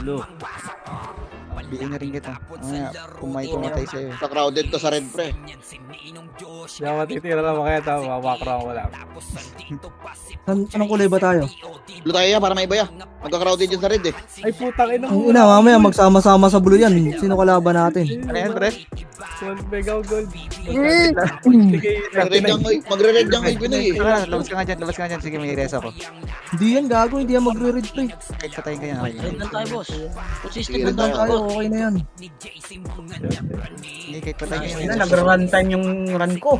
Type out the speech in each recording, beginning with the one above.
blue. Biin na rin kita. Mamaya, kung may pumatay sa'yo. Sa crowded to sa red, pre. Hindi ako matitira lang makita. Mabackground ko lang. Anong kulay ba tayo? Blue tayo yan para may iba ya. Magka-crowded yun sa red eh. Ay putang ina Ang ina, mamaya magsama-sama sa blue yan. Sino kalaban natin? Ano yan, pre? Gold, mega gold. Magre-red yung may Pinoy eh. Ah, labas ka nga dyan, labas ka nga dyan. Sige, may reso ako. Hindi yan gago, hindi yan magre-red pre. Kahit patayin ka yan. Okay. Red lang tayo, boss. Consistent Sige, lang red tayo, Tayo, boss. okay na yan. Hindi, kahit patayin ka Ina, yan. nag-run time yung run ko.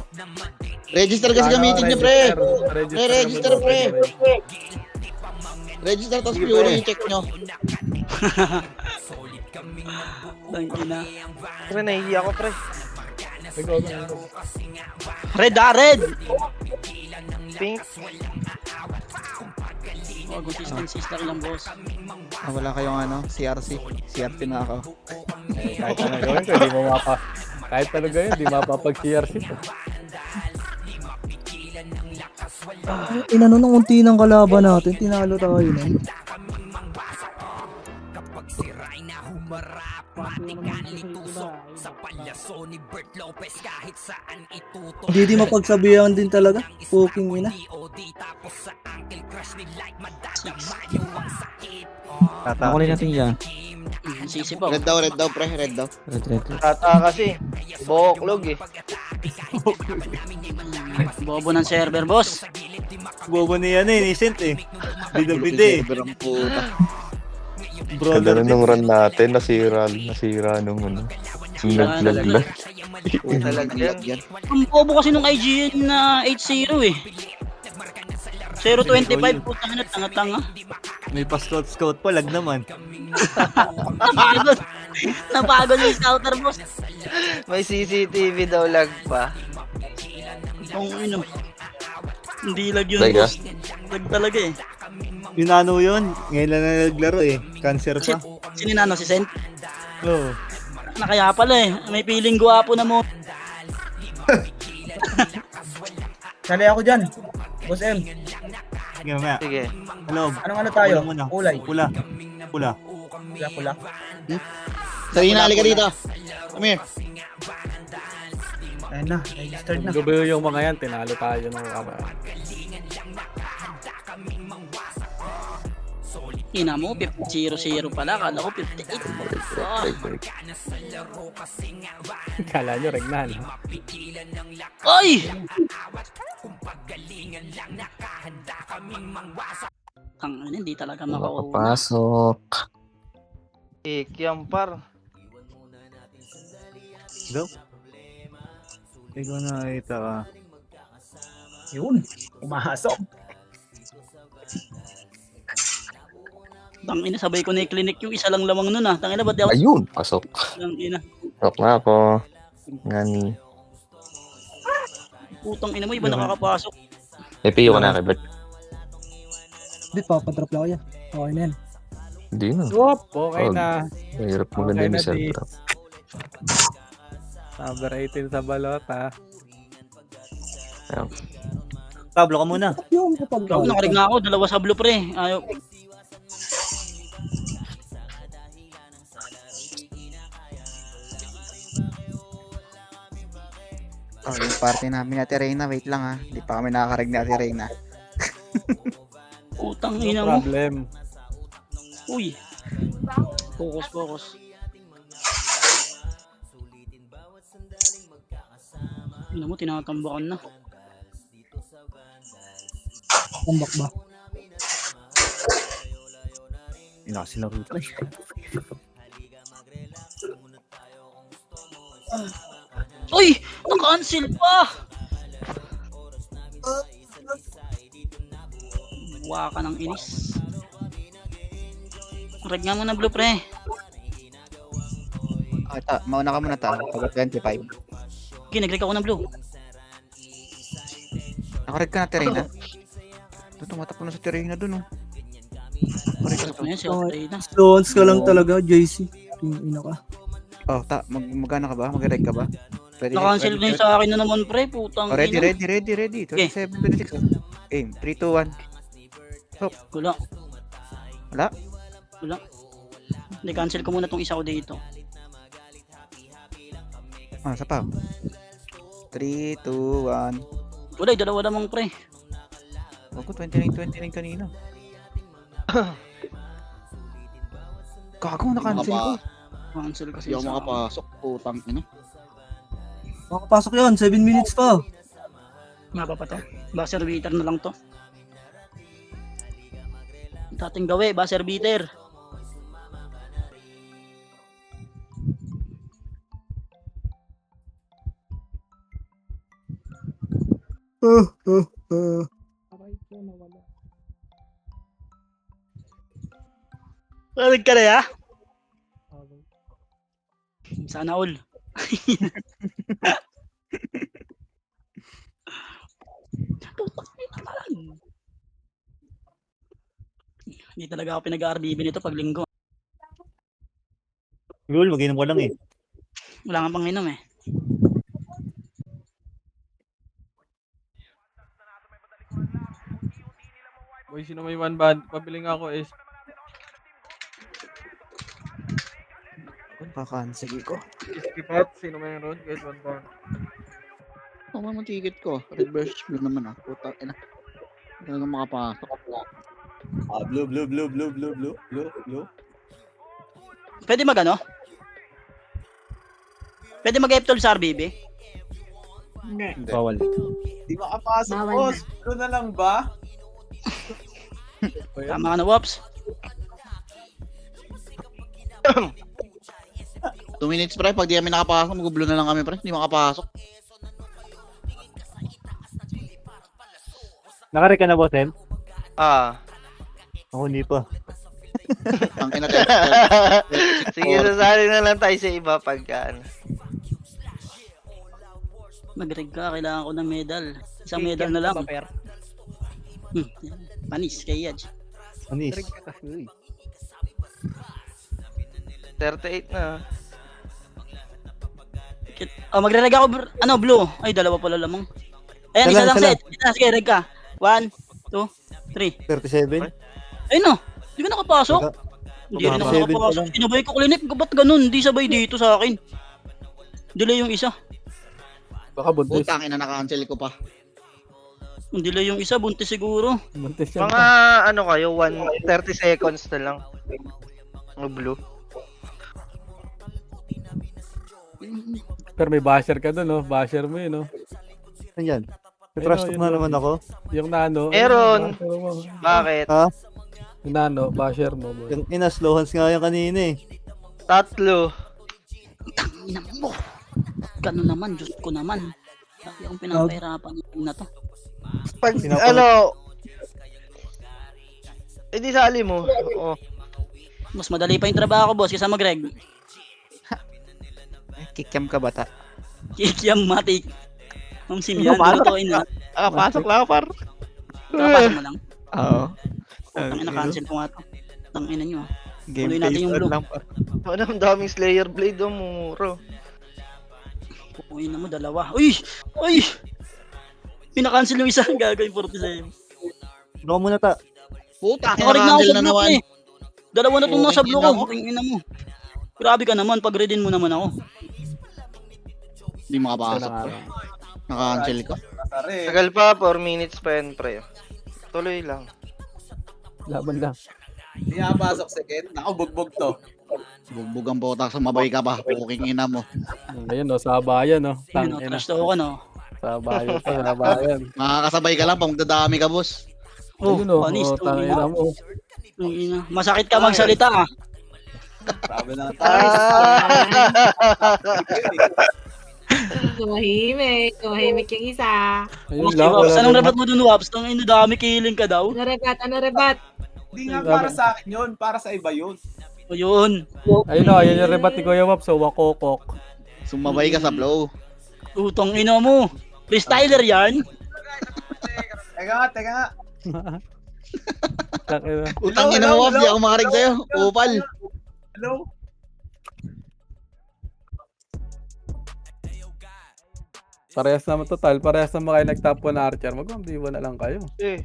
Register kasi gamitin niya, pre. Re-register, pre. Register tapos Fury, check nyo. Tangina. Pre, nahihiya ko, pre. Red, red! Pink. Oh, consistency lang, boss. Ah, wala kayong ano, CRC. CRC na ako. Kahit ano gawin ko, hindi mo kahit ano gawin, hindi mapapag-CRC. Ina nun, ang unti ng kalaban natin. Tinalo tayo na. Hindi di mapagsabihan din talaga. Fucking ina. Nakulay natin yan. Sisi po. Red daw, pre. Red daw. Red. Tata kasi. Boklog eh. Bobo ng server, boss. Bobo niya yan eh, Nisint eh. Bida-bida eh. Sobrang puta. Kada nung run natin, nasira nung ano. Naglag. Talaga yan. Ang bobo kasi nung IGN na 8-0 eh. 0-25, putang ina, tanga-tanga. May pa-scout pa, lag naman. Napagod yung scouter, boss. May CCTV daw lag pa. Ang ino. Hindi lag yun, Lag, boss. Lag talaga eh. Yung ano yun, ngayon lang na naglaro eh. Cancer pa. Sininano si Sent? Oo. Na kaya pala eh. May piling guwapo na mo. Sali ako dyan. Boss M, Sige, mamaya. Sige. Ano? anong ano tayo? Muna. Kulay. Pula. Pula. Pula. Sarina, halika dito. Come here. Ayun na, registered na. Gabi yung mga yan, tinalo tayo ng Ina mo, 0-0 pala. Kala ko 58. Ah, Kala nyo, regnan. Ay! Ang hindi talaga makauwi. Pasok. Ikyam par. Go. Ikaw na ito ka. Yun, umahasok. Tangina, sabay ko na i-clinic yung isa lang lamang nun ah. Tangina, ba't di ako Ayun, pasok. tangina? Pasok na ako. Ngani. Putang ina mo, iba nakakapasok. Epiyo ko na kay Bert. Hindi, papadrop lang ako yan. Okay na yan. Hindi na. Swap, okay Oh. na. Mahirap maganda Okay yung na, self di. trap. Number 18 sa balot ha. Ayun. Pablo ka muna. Yung Ako, kapag nakarig na ako, dalawa sa blue pre. Ayaw. Oh, yung party namin Ate Reyna, wait lang ha. Hindi pa kami nakakarig ni Ate Reyna. Putang No ina mo. problem. Uy. Focus, focus. Ina mo, tinatambakan na. tambak ba? Ina kasi naruto. Uy! Na-cancel pa! Buwa ka ng inis. Reg nga muna blue pre. Okay, mauna ka muna pag 25. Okay, nag-reg ako ng blue. Nakarig ka na Ate Reyna. Doon, tumatakbo na sa Ate Reyna doon oh. Nakarig ka na to. Ano yan, si Otrina. Stones ka lang talaga, JC. Ina ka. Oh, magana ka ba? Mag-reg ka ba? Ready, Na-cancel ready, na yung sa akin na naman pre. Putang Oh, ready, ina. ready. 27, 26. Aim, 3, 2, 1. Wala. Wala? Wala. Hindi, cancel ko muna tong isa ko dito. Ah, isa pa. 3, 2, 1. Wala, dalawa namang pre. Huwag ko, 29 kanina. Gago, na-cancel ko. Cancel kasi Hindi ako isa. makapasok. Putang ina. Makapasok yun, 7 minutes pa. Mapa pa to. Buzzer beater na lang to. Dating gawi, buzzer beater. Marig ka na ya? Sana all. Hindi talaga ako pinag-RBB nito pag linggo. Lul, mag-inom ka lang eh. Wala nga pang inom eh. Boy, sino may one band? Pabili nga ako is. Pa-cancel ko. Iskipat, sino mayroon? Guys, one band. Ano naman ticket ko? Red versus blue naman ah. Putang ina. Hindi talaga makapasok. Blue. Pwede mag ano? Pwede mag F12 sa RBB? Bawal. Di makapasok, boss. Blue na lang ba? Tama ka na, Wops. 2 minutes pre, pag di kami nakapasok, mag-blue na lang kami pre. Hindi makapasok. Nakarek ka na, boss, Em? Ah. Ako hindi pa. Ang ina Sige, sasali na lang tayo sa iba pagka ano. Mag-reg ka, kailangan ko ng medal. Isang medal na lang. Panis, kay Yaj. Anis. 38 na. Oh, magre-reg ako, ano, blue. Ay, dalawa pala lamang. Ayan, isa Isa lang, lang isa set. Sige, reg ka. 1, 2, 3. 37. Ayun no, hindi ka nakapasok. Hindi rin ako 37 nakapasok. pa lang. Sinabay ko klinik, ba't ganun? Hindi sabay dito sa akin. Delay yung isa. Baka buntis. Putang ina, na-cancel ko pa. Yung delay yung isa, buntis siguro. Buntis yan. Mga ano kayo, 30 seconds na lang. Ang blue. Pero may basher ka doon, no? Basher mo yun, no? Ayan. May Ayun, trash talk yun, na yun. naman ako. Yung nano. Meron. ayun, basher mo. Bakit? Yung nano, basher mo. Boy. Yung ina-slow hands nga yan kanina eh. Tatlo. Ina mo. Ganun naman, Diyos ko naman. Lagi akong pinapahirapan na to. Pag Pinapanood. ano, di sali mo. Oo. Mas madali pa yung trabaho ko, boss, kaysa mag-reg. Kikiam ka bata. Kikiam matik. Ang simyan, lutuin na. Ah, pasok lang par. Kapasok mo lang. Oo. Tangina, cancel ko nga to. Tangina nyo. Game Tuloy natin yung face blue. lang par. Ano, ang daming Slayer Blade, muro. Uy na mo, dalawa. Uy! Uy! Pinakancel yung isa. Gagawin 47. Ano ka muna ta? Putang ina, Nakarig na ako na-cancel sa na blue naman. eh. Dalawa na itong nasa blue ina ko. mo. Ina mo. Grabe ka naman. Pag-readin mo naman ako. Hindi makapasok pre. Na-cancel ko. Tagal pa, 4 minutes pa yan, pre. Tuloy lang. Laban lang. Hindi nakapasok second. Naku, bugbog to. Bugbog ang botak, sumabay ka pa. Puking ina mo. Ayun, no? Sabayan, no? Yun, Tangina. trash talk ka, no? Sabayan pa, sabayan. Makakasabay ka lang pag magdadami ka, boss. Oh, Ayun, no? panis. Oh, tangina mo. Ina. Masakit ka magsalita, ah. Sabi na tayo. Tumahimik yung isa. Ayun Okay, lang. Waps. wala Anong na- rebat mo dun, Waps? Tang ina, dami kiling ka daw. Ano rebat? Hindi nga para sa akin yun. Para sa iba yun. O yun. Ayun, no? Ayun yung rebat ni Kuya Wap. So, wakokok. Sumabay ka sa blow. Utong ina mo. Freestyler yan. Teka nga. Tangina. Utang ina mo, di ako makarig sa'yo. Upal. Hello? Parehas naman total. Parehas naman kayo nagtap 1 Archer. Mag-1v1 na lang kayo. Eh,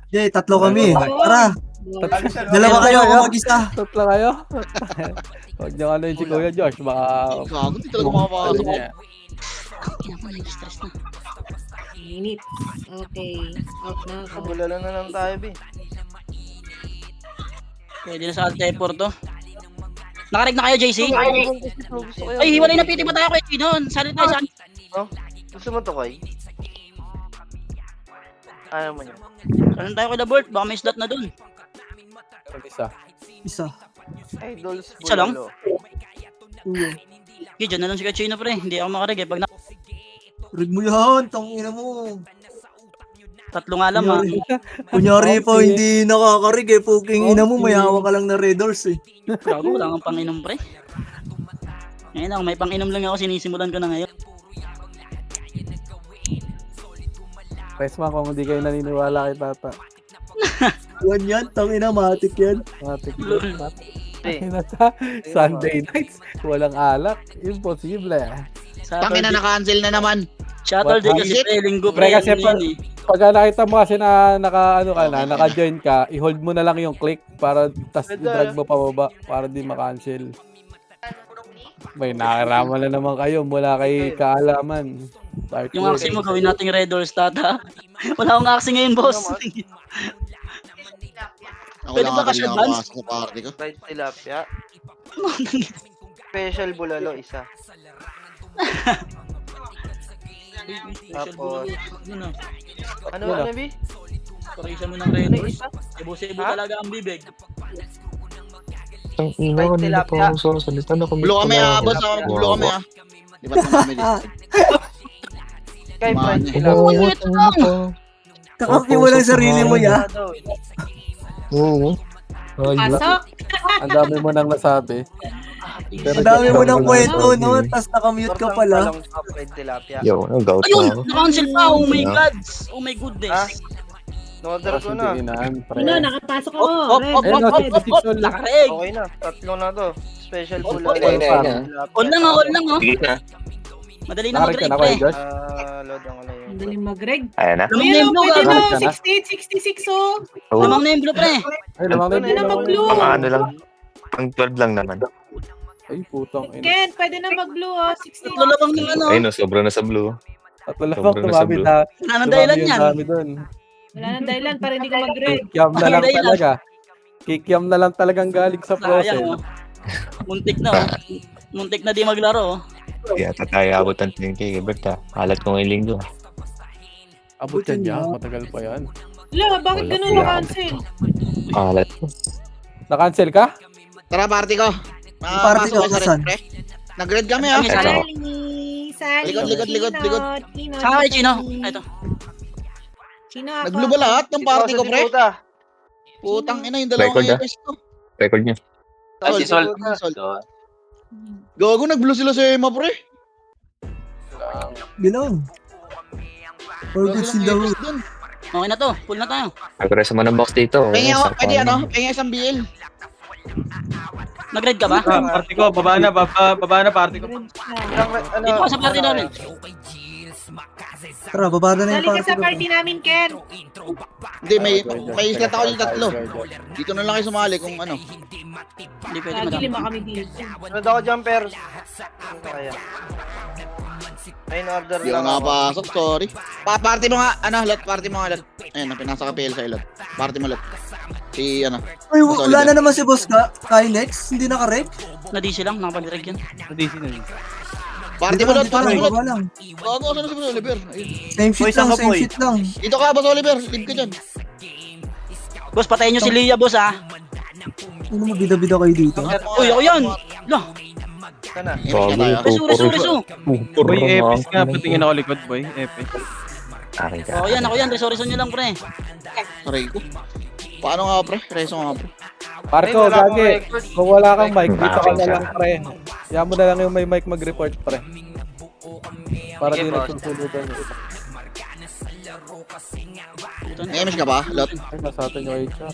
Jay, tatlo kami. Tara. Dalawa kayo, ako mag-isa. Tatlo kayo? Huwag niyo ano yung si Kuya Josh, baka... Gago, di talaga makapasok. niya. Kaya mo, stress na. Minutes. Okay. Out na ako. Bulalo na lang tayo, B. Pwede na sa Altepor to. Nakareg na kayo, JC? Ay, hiwalay na piti ba tayo kay Chinon? Sali tayo sa... Gusto mo to, Koy? Ayaw mo niya. Sali tayo kay Labort, baka may slot na dun. Isa. Isa. Idols Isa lang? Bulalo. Okay, dyan na lang si Kachino, pre. Hindi ako makareg eh. Pag na... Rig mo yan, tangina mo. Tatlo nga lang, ha. Kunyari pa, hindi nakakarig eh. Puking ina mo, may hawak ka lang na Red Doors eh. Gago, wala kang pang-inom, pre. Ngayon lang, may pang-inom lang ako. Sinisimulan ko na ngayon. Resma, kung hindi kayo naniniwala kay Tata. Yan yan, tangina, matik yan. Matik. Eh, Sunday nights, walang alak. Imposible. Tangina, na-cancel na naman. Saturday What? kasi pre, linggo Pre, pre. kasi pag nakita mo kasi na naka-join ka, i-hold mo na lang yung click para tas i-drag mo pababa para di ma-cancel. May nakaraman na naman kayo mula kay kaalaman. Yung aksi mo, gawin nating Red Doors, Tata. Wala akong aksi ngayon, boss. Pwede ba cash advance? Sa party ko. fried tilapia. Special bulalo, isa. Tapos, ano, B? Pakisan mo ng Red Doors. Ibo-ibo talaga ang bibig. Ang ina ko nila pa ako sa salita na kami. Bulo kami boss. Bulo kami Di ba kami Kay fried Man. tilapia. Kakaki mo lang sarili mo ya. Oo. Pasok. Ang dami mo nang nasabi. Ang dami mo ng kwento, no? Tapos nakamute ka pala. Fried tilapia. Yo, nag-out Ayun! ako. Na-cancel pa! Oh my God! Oh my goodness! Norder ko na. Ano, nakapasok ako. Ayun, no, 66 all. Nakareg! Okay na, tatlo na to. Special bulalo. Okay na. On lang all lang Sige na. Madali na Nakarig ka mag-reg, na pre. kayo, Josh? Load ang ano yun. Ang daling mag-reg. Ayan na. Lamang na Ayun, yung blue, pwede gago. na. Nakarig ka na? 68, 66, oh. Oo. Lamang na yung blue, pre. Ay, lamang Pwede na mag-blue. Mga ano lang. Pang 12 lang naman. Ay, putang ina. Ken, pwede na mag-blue, oh. 68. Tatlo lamang yung ano. Ayun, no, sobra na sa blue. At wala Sobrang pang tumami nasa na. Wala nang dahilan yan. Tumami doon. Wala nang dahilan para hindi ka mag-reg. Kikiam na lang Dahilan. talaga. Kikiam na lang talagang galing sa process. Sayang, oh. Muntik na, oh. Muntik na di maglaro, oh. Di ata tayo abot ng 10K, Gilbert ha. Halat ko ngayong linggo. Abot yan niya, matagal pa yan. Wala, bakit Wala ganun po. na-cancel? Halat ko. Na-cancel ka? Tara, party ko. Party ko, saan? Nag-red kami Kami, Ito. Sally, Likod. Chino. Saka kay Chino. Ito. Chino ako. Nagblue ba lahat ng party ko, pre? Puta. Putang ina yung dalawang Record, APS ko. Record niya. Sol. Gago, nag-blue sila sa EMA, pre. Bilang. All goods in the hood. Okay na to. Full na tayo. Nag-rest mo ng box dito. Pengi ako, Sakto pwede naman. pengi isang BL. Nag-red ka ba? Party ko, baba na party ko. Dito ka sa party namin. Tara, babada na Sali yung ka sa party party namin, Ken. Hindi, may islat ako yung tatlo. Dito na lang kayo sumali kung ano. Hindi pwede, Lagi madam. lima kami dito. Ano daw jumper? Ano kaya? Ay, order Hindi ako lang ako. nakapasok, sorry. Party mo nga, lot, party mo nga, lot. Ayun, pinasa ka PL sa lot. Party mo, lot. Si, Ay, wala na naman si boss ka. Kay next, hindi naka-reg. Na-DC lang, nakapag-reg yan. Party mo, lot, party mo, lot. Baba lang. Gago, saan na si Boss Oliver? Ayun. Same shit lang, same shit lang. Dito ka, Boss Oliver. Leave ka dyan. Boss, patayin nyo si Leah, boss, ha? Ano mo, bida-bida kayo dito? Uy, ako yan! Lah, Sana. Bago yung reso. Boy, Epis nga, patingin ako likod, boy. Epis. Akin ka. Ako yan, reso nyo lang, pre. Aray ko. Paano nga, pre? Reso nga, pre. Parko, Ay, wala akong gagi. record. Kung wala kang mic, dito ka Bakit na ka? lang, pre. Kaya mo na lang yung may mic mag-report, pre. Para Sige, di boss. nagsusunudan yung isa. May MS ka ba, lot? Ay, nasa atin yung HR.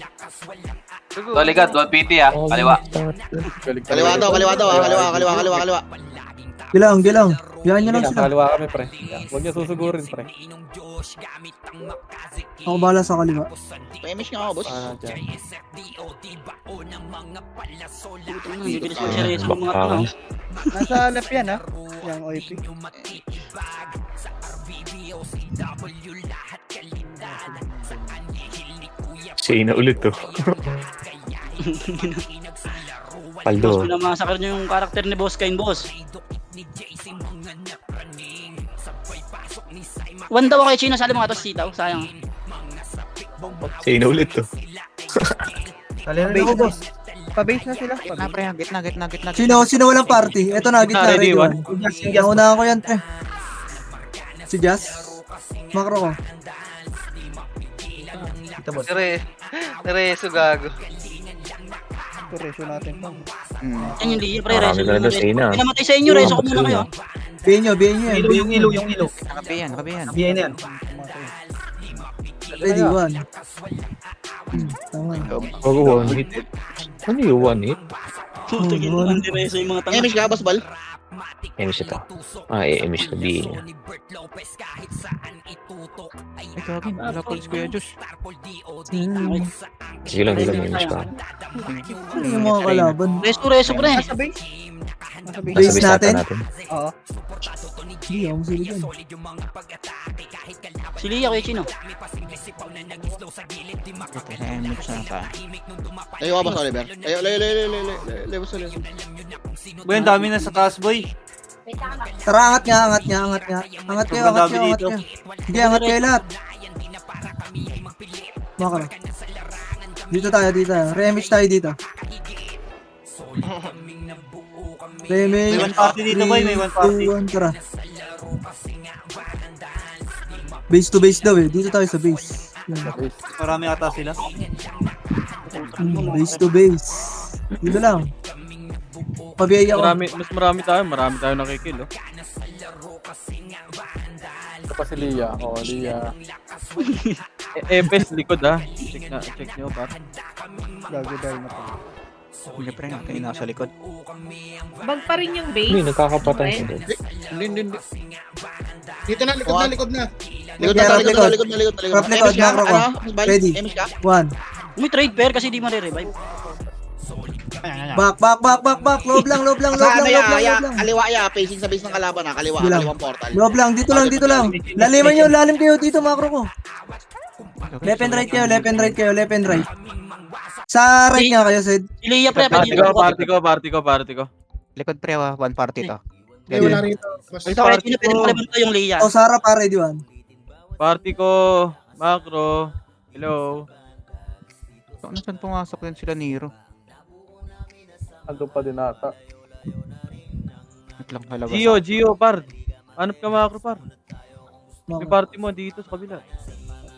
Toligad, 1PT ah. Kaliwa. Galing Kaliwa daw, kaliwa. Gilang. Yan nyo lang Sige na, sila. kaliwa kami, pre. Yan, huwag niya susugurin, pre. Ako bala sa kaliwa. Pemish nga ako, boss. Ah, dyan. Bibilis ko siya rin sa mga Ah, tao. Nasa left yan ha. Yung OIP. Sina ulit to. Boss, Paldo. pinamasakar niyo yung karakter ni Boss Kain, boss. One daw kay Chino, sali mga tos sitaw, sayang. Sina ulit to. Sali na ako, boss. Pa-base na sila. Gitna pre, gitna. Sino walang party? Eto na, gitna, Ready, ready one. one. Naunahan ko yan, pre. Si Jazz. Macro ko. Ito, boss. Reso gago. Ito, ratio natin to. Yan yung liya, pre, Marami reso. talaga sa ina. Pinamatay sa inyo, reso ko muna kayo. Bihin nyo yan. Yung ilo, yung ilo. Nakabi yan. Biyahin na yan. Ready, one. Tama. Wag one hit. Ano yung one hit? Tutugin naman di reso yung mga tanga. Pemish ka, boss, bal. Emish ito. Ah, emish na di niya. Ay, kagin. Wala pulse Kuya Josh. Sige lang, emish pa. Ano yung mga kalaban? Reso, pre. Nasa base. Base natin? Oo. Hindi, ako sila dyan. Si Lia, kay Chino. Ito, sa MX na ka. Layo ka, boss Oliver. Layo, boss Oliver. Boy, ang dami na sa taas, boy. Tara, angat nga. Angat kayo. Sige, angat kayo lahat. Makara. Dito tayo. Remix tayo dito. Remix. May one party dito, boy. May one party. 3, 2, 1, tara. Base to base daw eh. Dito tayo sa base. Yan. Marami ata sila. Base to base. Dito lang. Pabiyaya ko. Marami tayo nakikill, oh. Ito pa si Lia. Oh, Lia. Epes, likod, ah. Check nyo, par. Gago dahil na to. Hindi pre, kayo nasa likod. Bag pa rin yung base. Hindi, nagkakapatay sila. Hindi. Dito na, likod na. Likod na. Prop likod, macro ko. Ready. Emish ka? One. May trade pair kasi di ma-revive. Back. Loob lang. Sa ano ya, kaliwa ya, facing sa base ng kalaban ha, kaliwang portal. Loob lang. Dito lang. Lalim kayo dito, macro ko. Left and right kayo. Sa right nga kayo, Sid. Si Lia, pre, Party ko. Likod pre, one party to. Wala rito. Ito kay Chino, pwede mo rin yung Lia. O, Sara pa, ready one. Party ko. Macro. Hello. So, ano saan pumasok din sila Nero? Ando pa din ata. Wait lang, halabas. Gio, par. Hanap ka, Macro, par. May party mo dito sa kabila.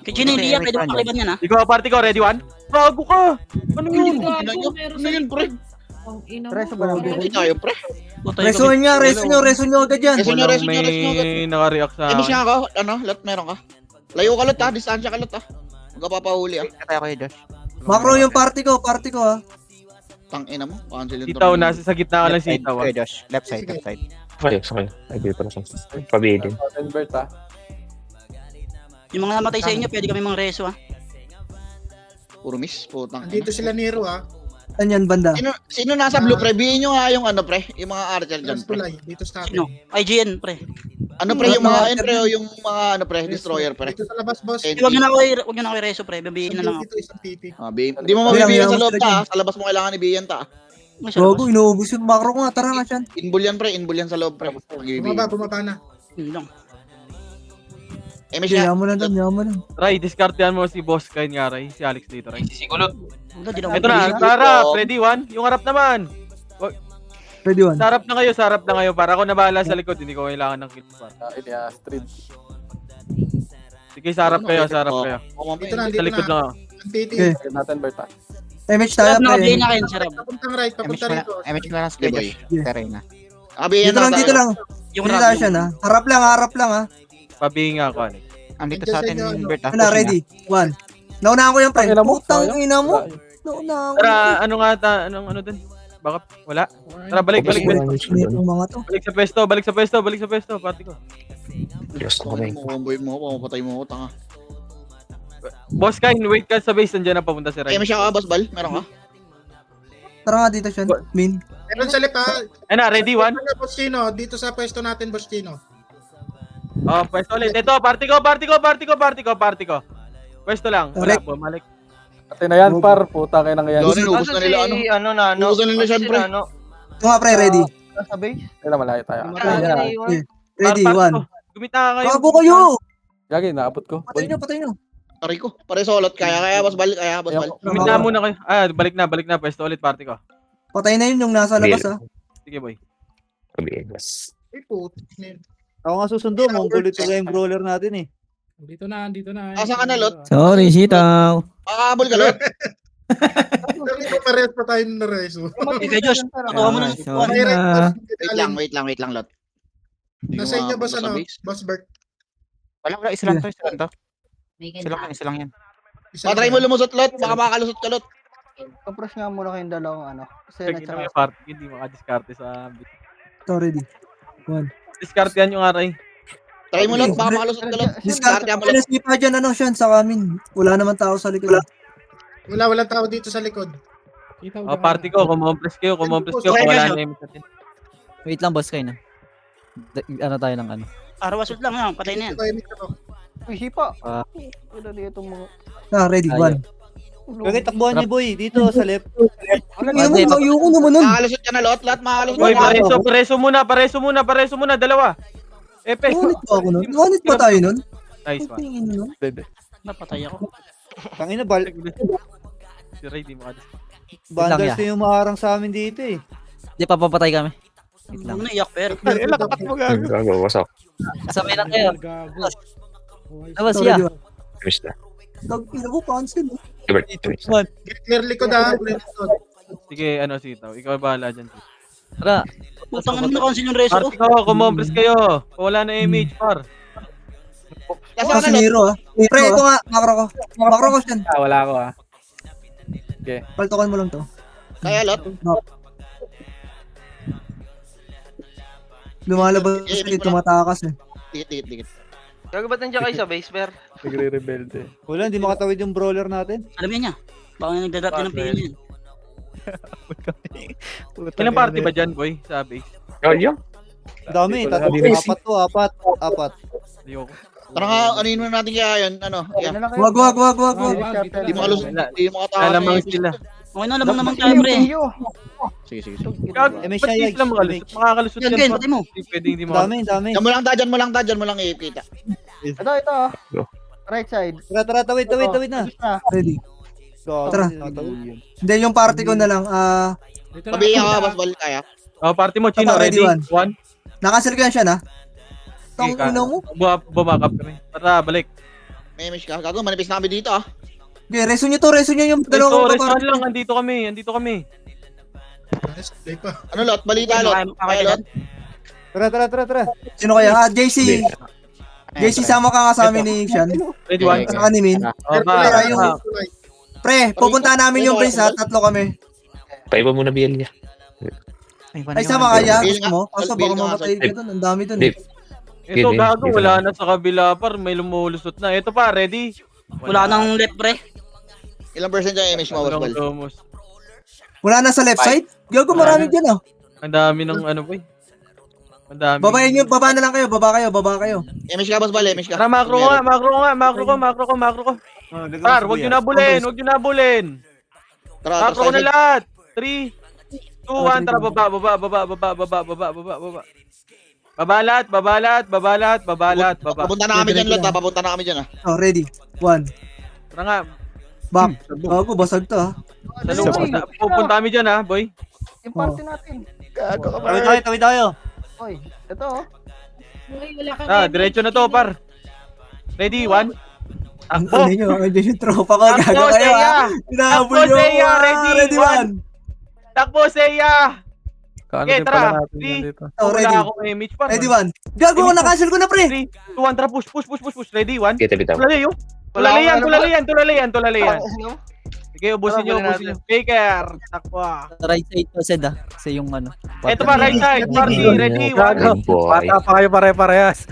Kay Chino yung Lia, pwede mo pakaliban yan, ha? Ikaw, party ko. Ready, one? Bago ka. Ano yun? Meron Ano yun, pre? Ang ina mo. Reso ba lang? Hindi tayo, pre. Putay ka, Reso nyo agad yan. Reso nyo. May naka-react sa Emish akin. nga ako, lot meron ka. Layo ka lot ha, distansya ka lot ha. Huwag ka papahuli ha. Katay ako Josh. Macro yung party ko ha. Tangina mo, cancel yung Sitaw, tornado. nasa sa gitna ka ng Left side, sitaw, ah. Kuya Josh. Left side. Okay. Ay, di pala sa pabidin. Convert ha. Yung mga namatay sa inyo, pwede kami mga reso, ha? Puro miss, putang. Dito sila Nero ha. Anyan, banda. Sino nasa blue pre? Bihin nyo ha yung ano pre, yung mga archer dyan pre. Dito sa Sino? IGN, pre. Ano pre, yung mga pre o yung mga ano pre, destroyer pre. Dito sa labas, boss. NT. Huwag nyo na ako reso, pre. Babihin na lang ako. Isang TP. Hindi mo mabibiyan sa loob ta ha. Sa labas mo kailangan ibiyan ta ha. Rogo, inuubos yung macro ko nga. Tara nga siyan. Inbul yan sa loob pre. Bumaba na. Yun lang. Emish nga. Yaman lang doon. Ray, discartean mo si Boss Kain nga, Ray. Si Alex dito, Ray. Wala, di Ito na, Sarap. Ready, one? Yung harap naman. Ready one. Sarap na kayo. Para ako nabahala sa likod. Hindi ko kailangan ng kill. Inia, street. Sige, sarap kayo. Dito na, Sa likod lang ako. Ang TP. Okay. Kaya natin, Berta. MH tayo, Sarap na kabihin pre. na kayo, sarap. Papuntang right, papunta rito. MH na lang Kuya Josh. Terrain na. Abiyan Dito lang. Yung Dito rap, tayo siya na. Harap lang ha. Pabihin nga ako, Alex. Andito sa atin Bert. Ano na, ready? One. Naunahan ko yung pre. Tangina mo, Putang sayang. ina mo. Naunahan ko. Tara, ano nga ata? Ano dun? baka wala. Tara, balik. Itong mga to. Balik sa pwesto, party ko. Diyos ko Comboy kami. mo, comboy mo, pamapatay mo ako, tanga. Boss Kain, wait ka sa base, nandiyan na papunta si Ray. Emish ka, boss Bal? Meron ka? Tara nga dito, Sean. Min. Meron sa lip ha. Ay na, ready, one? Boss Chino, dito sa pwesto natin, Boss Chino. Oh, pwesto ulit. Ito, party ko. Pwesto lang. Wala, Correct. bumalik. Pati na yan, par. Puta kayo nang yan. Lonin, ubus na nila, ano? Ano na, ano? Ubus na nila, syempre. Ito nga, pre, ready. Sa base? Kaya malayo tayo. Ready, Party one. ko. Gumita ka kayo. Bago kayo! Gagi, naabot ko. Patay nyo. Aray ko, pare solot. Kaya, boss Bal, boss Bal. Gumita muna kayo. Ah, balik na. Pwesto ulit, party ko. Patay na yun yung nasa labas, ha. Sige, boy. Kabigas. Ay, putik na yun. Ako nga susundo, mongol ito yung brawler natin eh. Dito na. Asa ka na, Lot? Sorry, sitaw. Makakahabol ka, Lot? Dito parehas pa tayo na reso. Okay, Josh. Nakuha mo na. Wait lang, Lot. Nasa inyo, boss, ano? Boss Bert. Wala, isa lang to. Isa lang yan. Try mo lumusot, Lot. Baka makalusot ka, Lot. Kapras nga muna kayong dalawang ano. Kasi Check na may party, hindi makadiskarte sa... Ito, ready. One. Diskarte yan yung aray. Try mo, Lot. Baka makalusot ka, Lot. Discard Diskarte mo, ko Lot. na sipa dyan, ano, Sean, sa amin. Wala naman tao sa likod. Walang tao dito sa likod. Oh, party ko, kumompres kayo, wala na yung natin. Wait lang, boss kayo na. Ano tayo ng ano? Arawasot lang yan. Patay na yan. Uy, hipa. Wala dito mga... Ready, one. Bagay, takbuhan niyo, boy. Dito, sa left. Ano naman, ayoko naman nun. Makalusot ka na, Lot. Lot, makalusot Boy, ka. pareso muna, dalawa. Epes. Ngunit ba ako nun? Ngunit ba tayo nun? Nice one. Tingin nun. Napatay ako. Tangina, Si Ray, di makadiskarte. banders na yung maharang sa amin dito eh. Di pa papatay kami. Ano na iyak pero. Gago, wasak. Sabay lang kayo. Labas siya. Finish na. Tag-ina ko, cancel. Gilbert, finish na. Clear likod ha. Clear likod. Sige, ano, Sitaw. Ikaw bahala dyan. Tara. Putang ano na-cancel yung reso ko. Party ko, kumompres kayo. Wala na image, par. Ako si Nero, ha. Pre, ito nga, makro ko. Makro ko siyan. Wala ako, ha. Okay. Paltokan mo lang to. Kaya, Lot. Lumalabas kasi tumatakas eh. Dikit. Gago ba't nandiyan kayo sa base, Ber? Nagre-rebelde. Wala, hindi makatawid yung brawler natin. Alam niya. Baka nagdadat din ng pain yan. Ilang party ba dyan, boy? Sa base? Oh, yun. Dami, apat. Ayoko. Tara nga, anin mo natin kaya yun, ano? Yeah. Wag. Di makalusot, di makatakas. Alamang sila. Okay na, labang naman tayo, pre. Sige. Ba't may di siya, sila makalusot? Makakalusot Yan, yan, Ken, par. patay mo. Pwede hindi makalusot. Dami. Dyan mo lang i-kita. Ito. Right side. Tara, tawid na. Ready. Gago, Tara. hindi nakatawid. Hindi, yung party ko na lang. Pabiya ka, boss Bal, kaya. Oh, party mo, Chino. Ready, Ready? one. One. Nakasil ko yan siya, na? Sige, Tangina mo. Bumakap kami. Tara, balik. May miss ka. Gago, manipis na kami dito, ah. Okay, reso nyo yung dalawang Resto party. lang. Andito kami. Play pa. Ano, Lot? Balita, Lot. Kaya, Lot. Tara. Sino kaya? JC. JC, sama ka nga sa amin ni Sean. Ready, one. Saka ni Min. Oh, Tara, yung- ba? Pre, pupunta namin yung base ha. Tatlo kami. Paiba muna BL niya. Ay, sama kaya. Bill Gusto mo? nga, Kaso Bill baka nga, mamatay ka dun. Ang dami dun. Dave. Ito, Game, gago. game. Wala na sa kabila, par. May lumulusot na. Ito pa, ready? Wala nang left, pre. Ilang percent yung image mo, boss Bal? Lumos. Wala na sa left side? Gago, marami dyan ah. Ang dami ng ano, boy. Ang dami. Babayin nyo, baba na lang kayo. Baba kayo. Image ka, boss Bal, image ka. Tara, makro ko. Par, huwag nyo na bulin. Tara, Makro ko na lahat. 3, 2, 1. Tara, baba. Baba. Papunta na kami dyan, Lot, ha. Papunta na kami dyan, ha. Oh, ready. 1. Tara nga. Back. Gago, basag to ha. Pupunta kami dyan, ha, boy. Yung party natin. Tawid tayo. Oy, ito oh. Uy, wala kang Diretso na to, par. Ready, 1. Ang Takbo. ano nyo, andyan yung tropa ko. Takbo, Gago kayo Seiya. ha. Hinahabol Takbo, nyo. Seiya. Ready, Ready, one. 1. Takbo, Seiya. Kaano Okay, din tara. pala natin Three. yan dito. Oh, Wala ready. akong image, par. Ready, 1. Gago, na-cancel ko na pre. 3, 2, 1. Tara, push. Ready, 1. Kita bitaw. Tulalayan. Sige, Sige, ubusin nyo, ubusin nyo. Faker! Takwa. Sa right side pa, Sed ah. Kasi yung ano. Ito pa, right side. Party, ready, Gago. Good boy. Bata pa kayo pare-parehas.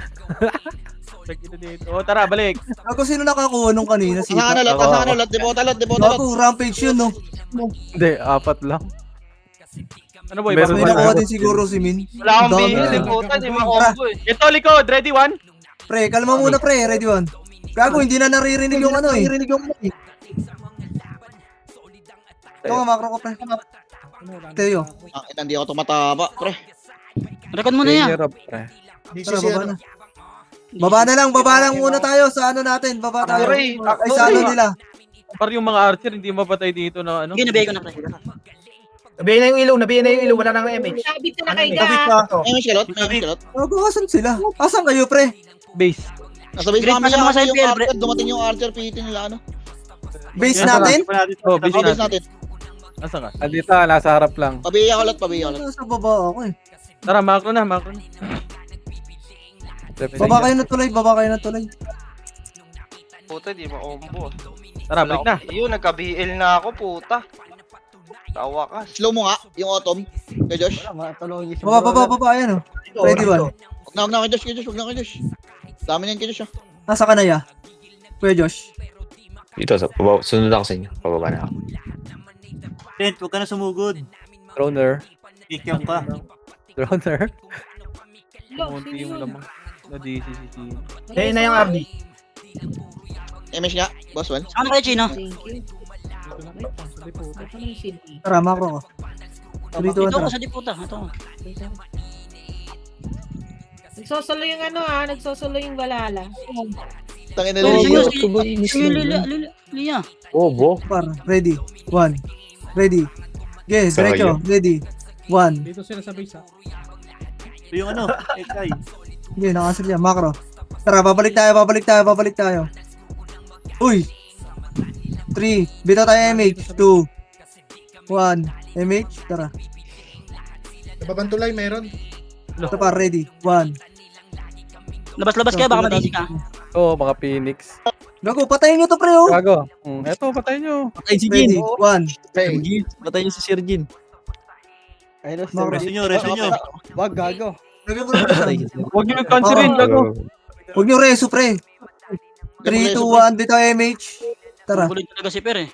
Check ito dito. O, tara, balik. Ako sino nakakuha nung kanina? Si Asa ka na, lot, asa ka na, lot. Debota, lot, debota, lot. Gago, rampage yun, no? Hindi, 4 lang. Ano boy? Meron May ba nakuha na? din siguro si Min. Wala akong Dami. bihis, puta, di ma-combo eh. Ito, likod. Ready, one? Pre, kalma muna pre, ready one. Gago, hindi na naririnig yung ano eh. Ito nga, macro ko pre. Teo, Hindi ako tumataba, pre. Record mo na yan. Hirap, pre. tara, baba na. Baba na lang muna tayo sa ano natin. Baba tayo. Ray, Ay, sa ano nila. Par yung mga archer, hindi mapatay dito na ano. Sige, nabigay ko na pre. Nabiyan na yung ilaw, wala nang MH. Sabit ka na kay Kapit Ga. na to. May shilot, may shilot. Gago, asan sila? Asan kayo pre? Base. Nasa base Great namin pa sa mga yung SPL, archer, dumating yung archer, pihitin nila, ano. Base natin? Oh, base Base natin. natin. Nasaan ka? Andito, nasa harap lang. Pabiya ko, lot, pabiya ko, lot. Nasa baba ako eh. Tara, macro na, macro na. Baba kayo na tuloy, baba kayo na tuloy. Puta, di ma-combo. Tara, balik na. Yun, nagka-BL na ako, puta. Tawa ka. Slow mo nga, yung autumn. Kay Josh. Baba, ayan oh. Ready one. Huwag na kay Josh, huwag na kay Josh. Dami na yun kay Josh, ah. Nasa ka na ya? Kuya Josh. Dito, sunod ako sa inyo. Pababa na ako. Trent, huwag ka na sumugod. Droner. Pick yung pa. Droner. Munti yung lamang. Na DCCC. Ayun na yung RD. MH nga, boss one. Ano kayo, Chino? Thank you. Ito na yung CD. Tara, macro ko. Dito Ito tara. ko sa diputa. Ito ko. Nagsosolo yung ano nagsosolo yung balala. Tangin na Sige, Lilia. Bo. Par, ready. One. Ready. Okay, diretso. Ready. One. Dito sila sa base, ha. Ito yung ano, Ekay. Okay, nakasil yan. Macro. Tara, babalik tayo. Uy! 3. Bitaw tayo MH. 2. 1. MH. Tara. Nababantulay, meron. Ito pa, ready. 1. Labas-labas kayo, baka madisi ka. Oo, mga Phoenix. Gago, patayin nyo to pre oh! Gago. Eto, patay nyo. Patay si Ready. Jin. 1. Sergin. Patay niyo si Sir Jin. Macro. Reso nyo. Lagyan mo na pre. Patay si Sir. Huwag nyo nag-cancelin, gago. Huwag nyo reso pre. 3, 2, 1. Bitaw MH. Tara. Bulit talaga si Per eh.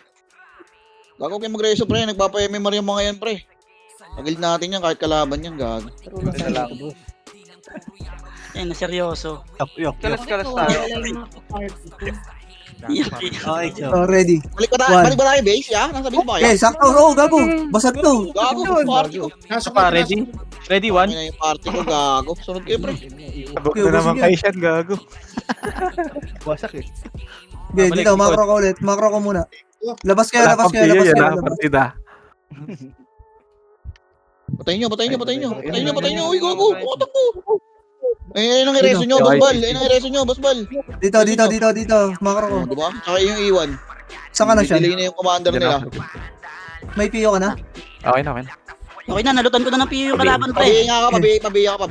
Gago kayo mag-reso, pre. Nagpapa-MMR yung mga yan, pre. Pagil natin yan, kahit kalaban yan, gago. Eh, na seryoso. Yok. Kalas-kalas Wala tayo. yung mga party ko. Okay, so. So, ready. Balik ba One. tayo base, ya? Nasa base ba kayo? Okay, sakto. Oo, gago. Basag to. Gago, party ko. Nasa Pa, ready? Ready, one? Ano yung party ko, gago. Sunod kayo, pre. Okay, naman kayo Siyan, gago. Okay, Balik, dito. likod. Macro ko ulit. Macro ko muna. Labas kayo. Wala pang PO yan, ha? Labas. Partida. Patayin nyo. Uy, gago. Otak ko. Ayun ang ireso nyo, boss bal. Dito. Macro ko. Oh, diba? Tsaka yung iwan. Saan ka na siya? Delay na yung commander nila. May PO ka na? Okay na. Okay na, nalutan ko na ng PU yung kalaban pre. Pabiya ka.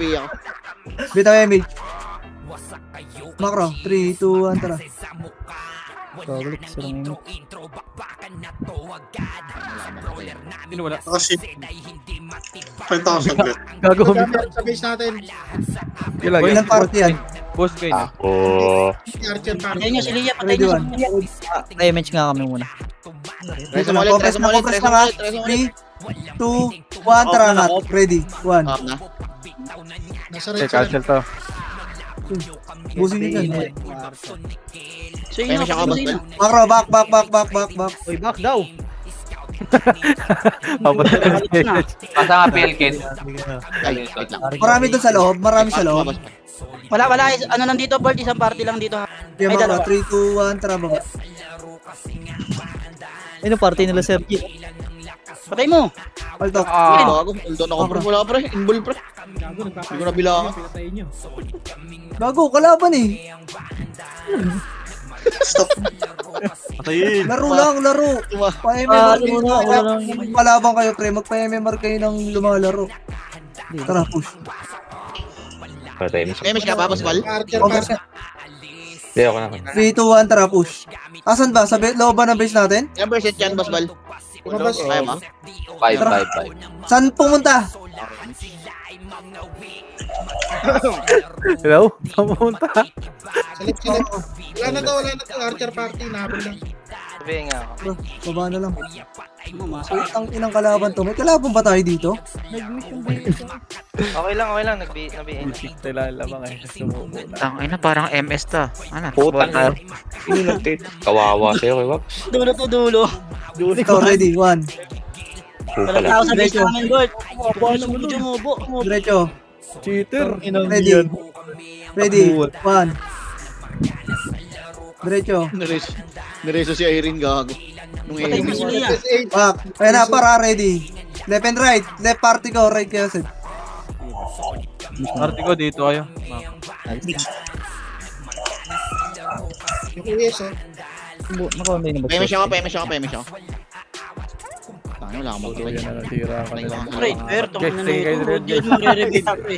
Bitaw MH. Macro. 3, 2, 1. Tara. Balik sa lang yun. Sino wala? Kasi 5,000 ulit. Gago. Sa base natin. Ilang Ilan party yan? Boss kayo na. Archer party. Patay niyo si Lia, patay Ready niyo one. si Lia. Ay, match nga kami muna. Reso mo ulit. 3, 2, 1. Tara na. Ready. 1. Up na. Nasa Okay, right side. cancel to. Busin nyo dyan. So yun, Kaya siya ka, boss bal. Macro. Back. Uy, back daw. Papatay na si na. Pasa nga PL kit. Ay, wait lang. Marami doon sa loob. Marami sa loob. Wala, ano nandito, Bert, isang party lang dito ha. Okay, Ay, Macro. dalawa. 3, 2, 1. Tara baba. Ay, no party nila Sir Jin. Patay mo. Altok. Gago. Uldon ako, pre. Wala, pre. Inbol, pre. Hindi ko nabilangan. Gago. Kalaban eh. Patayin. Laro lang. Pa-MMR kayo. Palabang kayo pre. Magpa-MMR kayo ng lumalaro. Tara, push. Patay mo. MH ka pa, boss bal. Archer Okay. party. Hindi ako na. 3, 2, 1, tara, push. Asan ba? Sa loob ba ng base natin? Ilang percent yan, Boss Bal? Lumabas. Kaya mo? 5. Saan pumunta? Hello? Saan pumunta? Silip. Wala na to. Archer party. Nahabol lang. Sabihin nga ako. Baba na lang. Masok. Ang inang kalaban to. May kalaban ba tayo dito? Okay lang. Nabihin. Tila lamang eh. Sumuko na. Tangay na, parang MS ta. Ano? Puta na. Kawawa sa'yo, kay Waps. Dulo to dulo. Ikaw, ready, 1. Puta Walang lang. tao sa base namin, Gord. Jumubo. Diretso. Cheater. Ready. Ready, 1. Diretso. Nireso si Irene gago. Nung Patay mo si Lia. Back. Ayan na, para, ready. Left and right. Left party ko, right kayo, Sid. Party ko dito kayo. Yung yes, oh. Pemish ako. Tangin, wala akong mag-revive. Yan na nasira ka nila. Pre, pero tong Guys, ina stay na kayo ito. rin, Hindi guys. mare-revive, pre.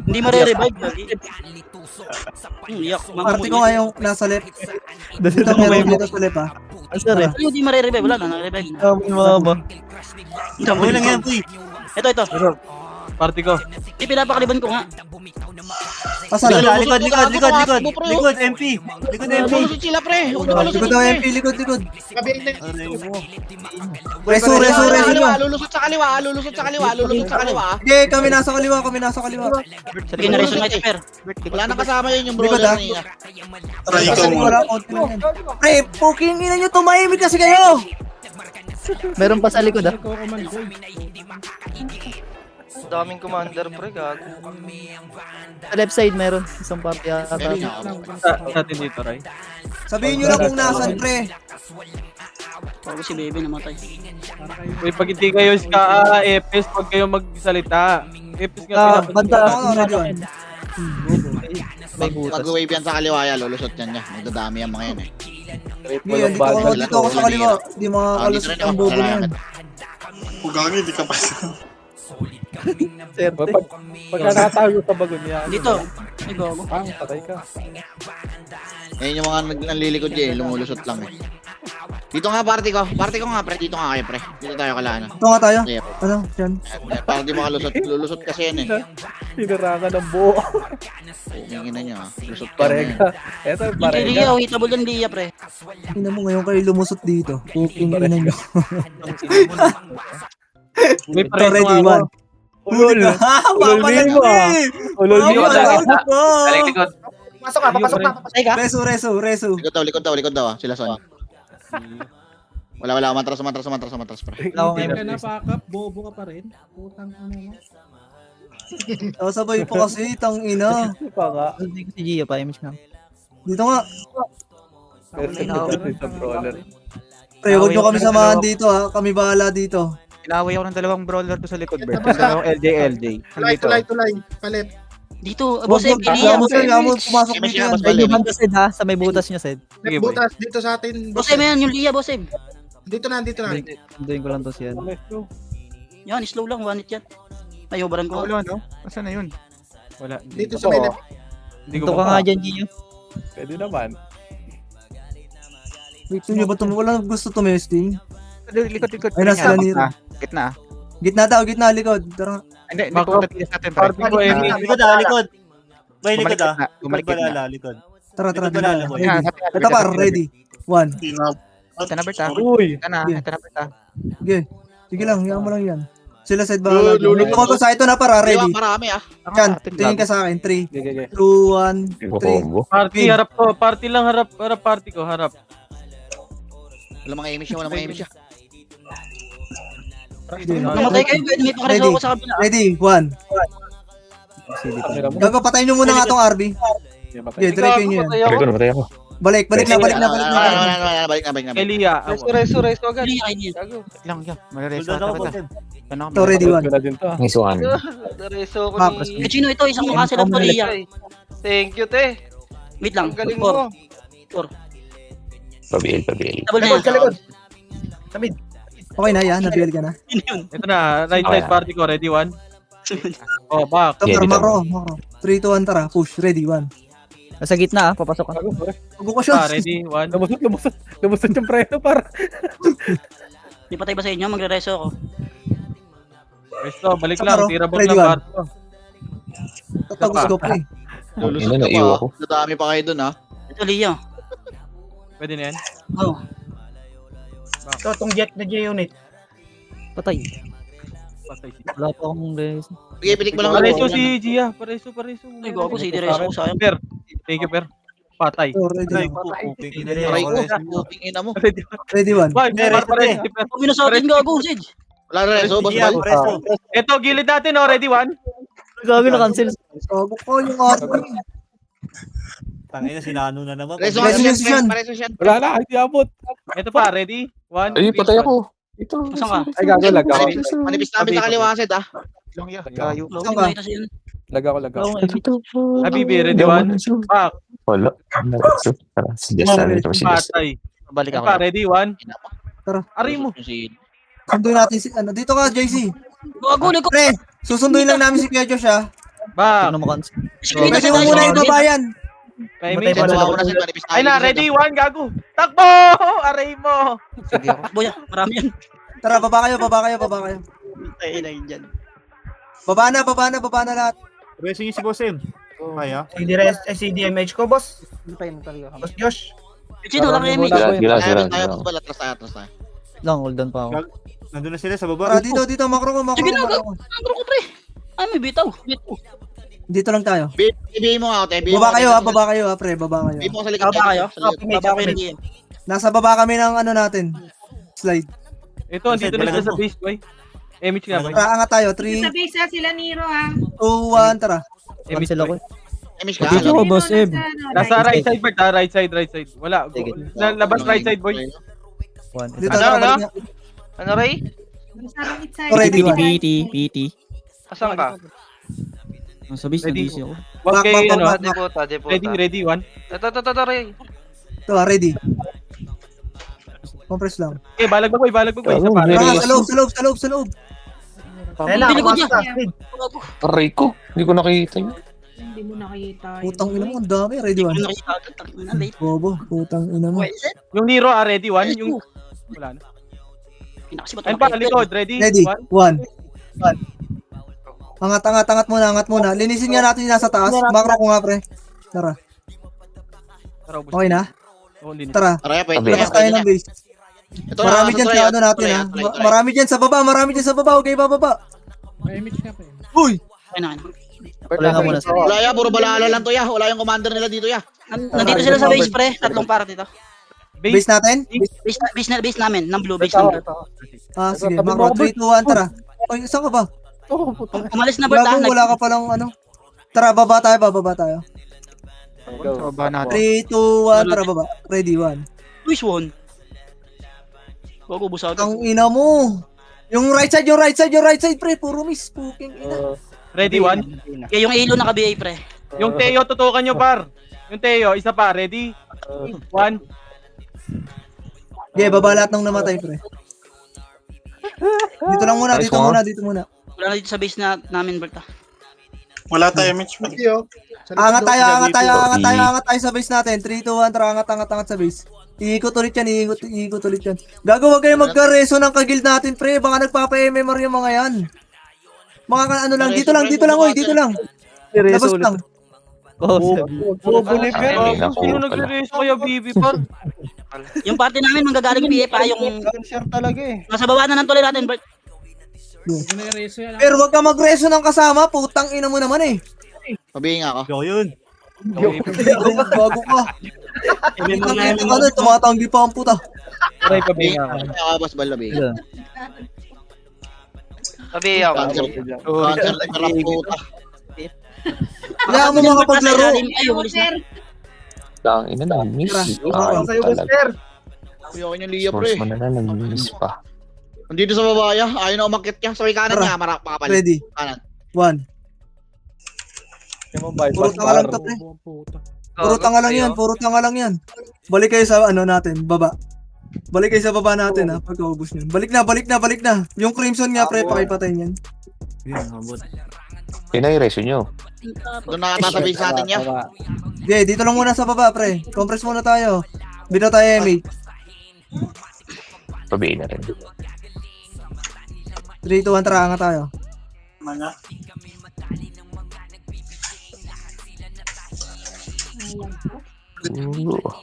Hindi mare-revive, lagi. Yak, Party ko nga yung nasa left. Dito Dito meron dito sa left, ha. Pero hindi mare-revive, wala na, na-revive na. Uy lang yan, puy. Ito. Party ko. Pinapakaliban ko nga. Asan? Likod, MP. Likod, Lulusot sila, pre. Huwag na Likod malusot, ng pre. MP, likod. Kabiyak na. Reso nyo. Lulusot sa kaliwa. Hindi, kami nasa kaliwa. Sige, na-reason nga ito, per. Wala nang kasama yun yung Likod, brawler ah. kanina. Kasi wala, konti lang yan. Pre, puking ina nyo, tumahimik kasi kayo. Meron pa sa likod ah. Daming commander, pre. Gago. Sa left side meron. Isang party ata. Meron niya ako. Natin dito, Ray. Sabihin nyo lang kung nasan, pre. Bago si Bebe namatay. Uy, pag hindi kayo Epes, pag kayo magsalita. Epes nga pinapunta. Banda. Ako na, ready, 1. May butas. Pag-wave yan sa kaliwa yan, lulusot yan niya. Magdadami yan mga yan eh. Ngayon, dito ako sa kaliwa. Hindi makakalusot ang bobo na yan. Pugangi, di ka pa. Pagka natago sa bagon niya. Dito. Ay, gago. Patay ka. Ayun yung mga nanlilikod dyan, lumulusot lang eh. Dito nga party ko nga pre, dito nga kayo pre. Dito tayo kalaan. Ito nga tayo. Yep. Ano, yan. Para di makalusot, lulusot kasi yan eh. Tinarangan ng buo. Tingin na niya ah, lusot ka na yan. Parega. Eto, Yung kay Lia, parega. hitable yung Lia, pre. Ina mo ngayon kayo lumusot dito. Puking ina nyo. May Ito, preso ready, nga ako. 1. Ulol ka! Papalag mo, ah. eh! Ulol mo. Papalag po! Pasok ka. Ay ka? Reso. Likod daw ah, sila Son. Wala, matras pre. Hindi ka napakap, bobo ka pa rin. Putang ina mo. Sabay po kasi, tang ina. Pa nga. Hindi ko si Gia pa. Image na. Dito nga. Sa brawler. Pre, huwag nyo kami samahan dito ha. Kami bahala dito. Inaway ako ng dalawang brawler to sa likod, Bert. Yung dalawang LJ. Tulay. Palit. Dito, boss, Huwag Lia. mo, Lia, pumasok Kami dito siya, yan. mas Ay, balik. yung banda Sid ha. Sa may butas niya Sid. Sige, boy. Butas dito sa atin. Boss, yan, yung Lia, boss. Dito na. Sunduin ko lang to siya. Yan, slow lang, one hit yan. Ay, hubaran ko. Wala, no? Asan na yun? Wala. Dito sa may left. Hindi ko Ito ka nga dyan, Gio. Pwede naman. Wait, nyo ba ito? Wala gusto tumesting. Likod. Ay, nasa lanira. Gitna. Gitna, likod. Tara. Hindi, Bako. pumunta tigas natin, pre. Party ko, Emi. Likod. May likod ah. Bumalik gitna. Likod. Tara. Balala, Ready. Ito pa, ready. 1. Ito na, Bert, ah. Uy! Ito na, Bert, ah. Sige lang, yan mo lang yan. Sila side bahala. Ito ko sa ito na para, ready. Marami ah. Yan, tingin ka sa akin. 3, Gege. 2, 1, 3. Combo. Party, harap ko. Party lang, harap party ko, harap. Wala mga image siya. Namatay kayo, pwede may pakareso Ready. ako sa kabila. Ready, 1. Gago, patayin nyo muna nga itong RB. Okay, diretso nyo yan. Pare ko, namatay ako. Balik na. Balik na. Kay Lia, ako. Reso agad. Lia, kayo niya. Gago. Lang, Marireso Sultan ako, ata Bossem. kita. Ito, ready, 1. Wala din to. Ang isuan. Reso ko Tapos, ni... Chino, ito, isang mukha sila to, Lia. Thank you, te. Wait lang. Ang galing mo. Pabil. Double na yan. Okay na yan, nabuild ka na. Ito na, right side party ko. Ready, one? Oh, back. Ito, Yeah, tara, dito. makro. 3, 2, 1, tara. Push, ready, 1. Sa gitna papasok ka. Gago, pre. Bago ko siya. Ready? One. Lumusot yung preno para. Di patay ba sa inyo? Magre-reso ako. Pwesto, balik Sa lang. karo, Tira bag ready, lang, one. Barto. Tatagos ko, pre. Lulusot Ina, ka naiwan ko. pa. Nadami pa kayo dun, ha? Ito, Leo. Pwede na yan? Oh. Ito, itong jet na J-unit. Patay. Patay si. Wala pa akong res. Sige, pilik mo lang. Pareso si Gia. Pareso. Ay, gago, si Direso ko sayang. Per. Thank you, Per. Patay. Oh, ready. Aray ko, puting ina mo. Ready, one. Why? Pareso si Per. Kung sa atin, gago, Sid. Wala na reso, boss Iya, bal. preso. Ito, gilid natin, oh. Ready, one? Gago na cancel. Bago ko yung art. Tangina, sinano na naman. Reso, Reso reso, yan. reso siya. Wala na, hindi abot. Ito pa, ready? One. Ay, patay ako. Ito. Saan ka? Ay, gago, lag ako. Manipis namin sa kaliwasid, ha? Gago, Saan ka? ito siya. Lag ako. Ito. Habibi, ready, one? Back. Wala. Suggest namin ito. Suggest. Patay. Balik Ito ako. pa, ready, one? Tara. Ari mo. Sunduin natin si, ano, dito ka, JC. Gago, nagko. Pre, susunduin lang namin si Kuya Josh, ha. Back. Ano mo cancel? Pwede mo muna yung babayan. Kay Matay Ming. pa Wala ko na sa manipis Ay na, ready, one, gago. Takbo! Aray mo. Boya, marami yan. Tara, baba kayo. Ay, na yun dyan. Baba na lahat. Reso niyo si Boss M. Kaya? Si DMH ko, boss. Boss Josh. Sino lang kay Ming? Gila. Tayo, boss bal. Atras tayo. Lang, hold on pa ako. Nandun na sila sa baba. Tara, dito, makro ko. Sige na, gago. Nandro ko, pre. Ay, may bitaw. Dito lang tayo. Ibigay mo nga, te. Baba kayo, ha, pre. Baba kayo. Ibigay mo sa likod. Baba kayo? Sa likod. Baba kayo ng Nasa baba kami ng ano natin. Slide. Ito, dito na sila sa base, boy. Mitch nga, boy. Tara, angat tayo. 3, Sa base sila Nero, ha? 2, 1, tara. Mitch, Cancel ako. boy. Emish ka. Dito ko, Boss Eb. Nasa right side, Bert, ha? Right side. Wala. Sige. Labas right side, boy. One. Dito, Ano, nakabalik ano? nga. Ano, Ray? Sa right side. Ready, one. PT. Asan ka? Sa base, Ready. nag-easy ako. Wag kay, Back. ano, Deputa. ready, one. Ito, Ray. Ito, ready. Compress lang. Okay, balag boy. Isa pa, Tara, ready. sa loob. Kailangan Bili ko dyan. Aray ko. Hindi ko nakita yun. Hindi mo nakita. Putang ina mo, ang dami. Ready, one. Yung nakita agad, tangina, late. Bobo, putang ina mo. Yung Nero, ready, one. Yung, wala na. Pinakasibat Ayun pa, likod, ready, Ready, one. 1. Angat muna. Linisin nga natin yung nasa taas. Makro ko nga, pre. Tara. Tara, ubos. Okay na? Oo, linis. Tara. Aray, pwede. Labas Labas tayo ng base. Ito Marami na, dyan try, sa ano natin, try, ha. try. Marami dyan sa baba. Huwag kayo bababa. May image ka pa yun. Uy! Ayun na. Wala nga muna. Wala ya, puro balala lang to ya. Wala yung commander nila dito ya. Nandito sila sa base, pre. Tatlong para dito. Base natin? Base namin. Ng blue base ng blue. Ah, sige. Makro. 3, 2, 1, tara. Uy, saan ka ba? Umalis na, Bert, ha? Gago, wala ka palang ano. Tara, bababa tayo. Sa baba natin. 3, 2, 1, tara, baba. Ready, 1. Uy, Swan. Gago, busag. Ang ina mo. Yung right side, pre. Puro miss. Puking ina. Ready, one. Kaya yung ilo naka-BA, pre. Yung Teo, tutukan nyo, par. Yung Teo, isa pa, ready, one. Okay, baba lahat ng namatay, pre. Dito lang muna, dito muna. Wala na dito sa base namin, Bert, ha? Wala tayo, Mitch. Angat tayo sa base natin. 3, 2, 1, tara, angat sa base. Iikot ulit yan. Gago, wag kayo magka-reso ng kagild natin, pre. Baka nagpapa-MMR yung mga yan. Mga ano lang, dito lang, dito lang. Labas lang. Sino nagre-race kaya, Bibi, par? Yung party namin, manggagaling BA pa yung... Share talaga eh. Nasa baba na ng tuloy natin, Bert. Pero wag ka mag-reso ng kasama, putang ina mo naman eh. Pabihin nga ako. Yo, yun. Bago ka. Kita ka na, tumatanggi pa ang puta. Aray, pabihin nga. Kaya boss bal, pabihin. Sabi ako. Cancer na karap puta. Kaya mo makapaglaro. Ay, umalis na. Lang, ina na. Miss. Tara. Talaga. Kuya ko yung Lia, pre. Source mo na nag-miss pa. Nandito sa babaya. Ayaw na umakit niya. Sorry, kanan Tara. niya. Makapalit. Ready. Kanan. 1. Puro tanga lang to, pre. Puro tanga lang yan. Balik kayo sa ano natin, baba. Balik kayo sa baba natin, ha, pagkaubos nyo. Balik na. Yung Crimson nga, pre, pakipatay niyan. Yun, abot. Pinay-reso nyo. Doon nakatatabay sa atin niya. Okay, dito lang muna sa baba, pre. Compress muna tayo. Bitaw tayo, MH. Pabiin na rin. 3, 2, 1, tara, angat tayo. Mana.